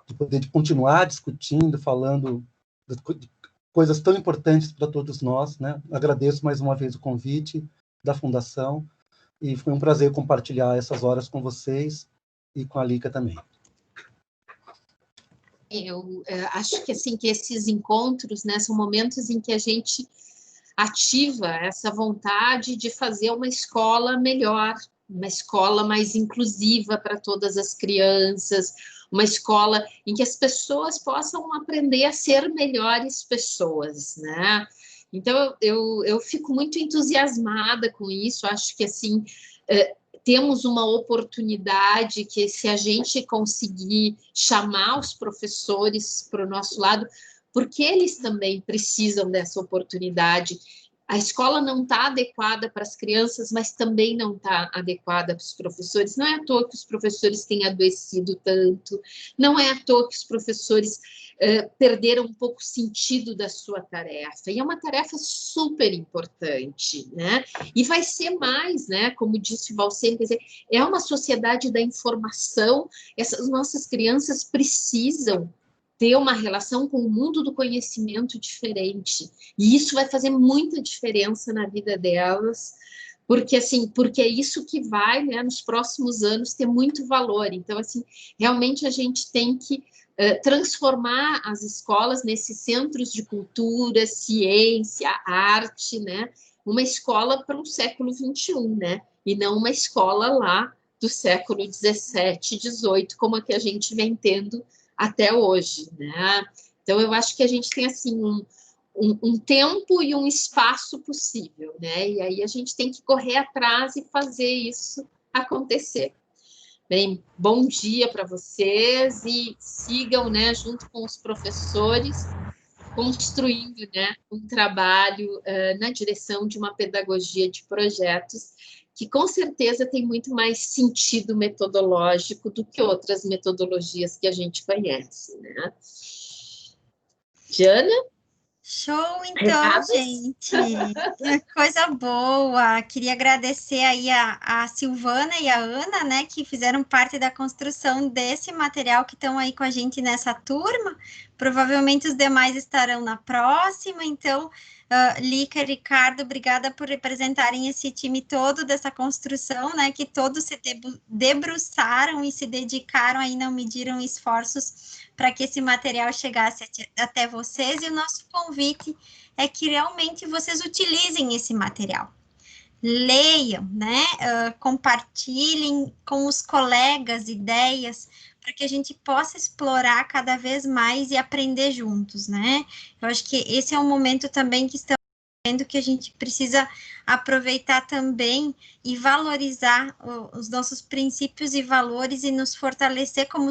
Speaker 2: de poder continuar discutindo, falando de coisas tão importantes para todos nós, né? Agradeço mais uma vez o convite da Fundação e foi um prazer compartilhar essas horas com vocês e com a Lica também.
Speaker 3: Eu acho que assim que esses encontros, né, são momentos em que a gente ativa essa vontade de fazer uma escola melhor, uma escola mais inclusiva para todas as crianças, uma escola em que as pessoas possam aprender a ser melhores pessoas, né? Então, eu fico muito entusiasmada com isso, acho que, assim, temos uma oportunidade que, se a gente conseguir chamar os professores para o nosso lado, porque eles também precisam dessa oportunidade. A escola não está adequada para as crianças, mas também não está adequada para os professores. Não é à toa que os professores têm adoecido tanto, não é à toa que os professores perderam um pouco o sentido da sua tarefa. E é uma tarefa super importante, né? E vai ser mais, né? Como disse o Valcênio, quer dizer, é uma sociedade da informação. Essas nossas crianças precisam ter uma relação com o mundo do conhecimento diferente. E isso vai fazer muita diferença na vida delas, porque, assim, porque é isso que vai, né, nos próximos anos, ter muito valor. Então, assim, realmente a gente tem que transformar as escolas nesses centros de cultura, ciência, arte, né? Uma escola para o século XXI, né? E não uma escola lá do século XVII, XVIII, como a que a gente vem tendo até hoje, né? Então, eu acho que a gente tem, assim, um tempo e um espaço possível, né? E aí a gente tem que correr atrás e fazer isso acontecer. Bem, bom dia para vocês e sigam, né, junto com os professores, construindo, né, um trabalho na direção de uma pedagogia de projetos que, com certeza, tem muito mais sentido metodológico do que outras metodologias que a gente conhece, né? Diana?
Speaker 1: Show, então,
Speaker 3: Recados?
Speaker 1: gente. Coisa boa. Queria agradecer aí a Silvana e a Ana, né, que fizeram parte da construção desse material, que estão aí com a gente nessa turma. Provavelmente os demais estarão na próxima. Então, Lica e Ricardo, obrigada por representarem esse time todo dessa construção, né, que todos se debruçaram e se dedicaram aí, não mediram esforços para que esse material chegasse até vocês, e o nosso convite é que realmente vocês utilizem esse material. Leiam, né? Compartilhem com os colegas ideias, para que a gente possa explorar cada vez mais e aprender juntos, né? Eu acho que esse é um momento também que estamos vendo que a gente precisa aproveitar também e valorizar os nossos princípios e valores e nos fortalecer como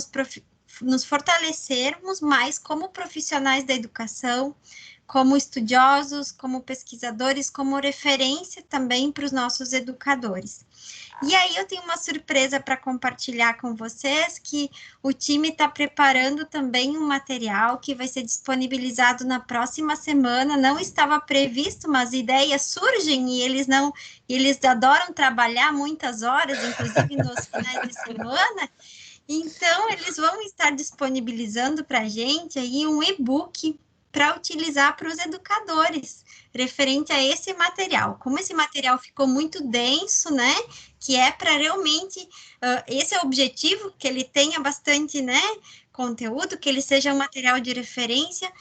Speaker 1: nos fortalecermos mais como profissionais da educação, como estudiosos, como pesquisadores, como referência também para os nossos educadores. E aí eu tenho uma surpresa para compartilhar com vocês, que o time está preparando também um material que vai ser disponibilizado na próxima semana. Não estava previsto, mas ideias surgem e eles adoram trabalhar muitas horas, inclusive nos finais de semana. Então, eles vão estar disponibilizando para a gente aí um e-book para utilizar para os educadores, referente a esse material. Como esse material ficou muito denso, né, que é para realmente, esse é o objetivo, que ele tenha bastante, né, conteúdo, que ele seja um material de referência.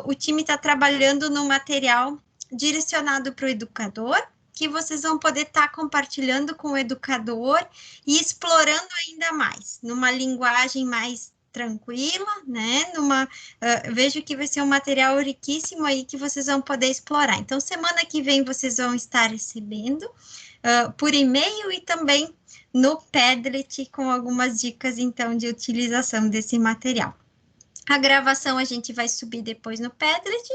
Speaker 1: O time está trabalhando no material direcionado para o educador, que vocês vão poder estar compartilhando com o educador e explorando ainda mais, numa linguagem mais tranquila, né? Vejo que vai ser um material riquíssimo aí que vocês vão poder explorar. Então, semana que vem vocês vão estar recebendo por e-mail e também no Padlet com algumas dicas, então, de utilização desse material. A gravação a gente vai subir depois no Padlet.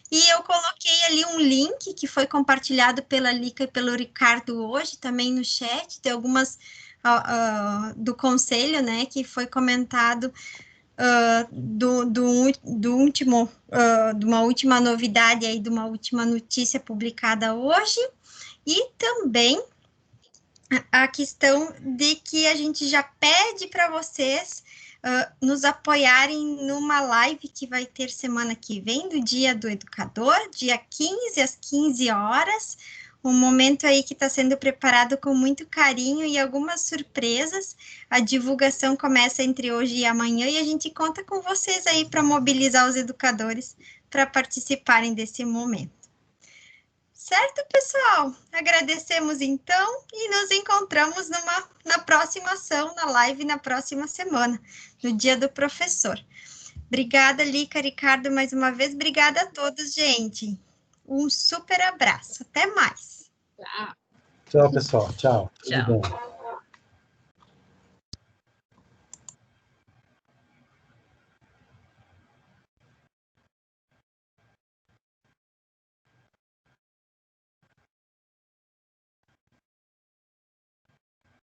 Speaker 1: E eu coloquei ali um link que foi compartilhado pela Lica e pelo Ricardo hoje, também no chat, de algumas do conselho, né, que foi comentado de uma última novidade aí, de uma última notícia publicada hoje, e também a questão de que a gente já pede para vocês nos apoiarem numa live que vai ter semana que vem, do Dia do Educador, dia 15, às 15 horas, um momento aí que está sendo preparado com muito carinho e algumas surpresas. A divulgação começa entre hoje e amanhã e a gente conta com vocês aí para mobilizar os educadores para participarem desse momento. Certo, pessoal? Agradecemos, então, e nos encontramos na próxima ação, na live, na próxima semana, no Dia do Professor. Obrigada, Lica, Ricardo, mais uma vez. Obrigada a todos, gente. Um super abraço. Até mais.
Speaker 3: Tchau.
Speaker 2: Tchau, pessoal. Tchau. Tudo
Speaker 6: Tchau.
Speaker 2: bom.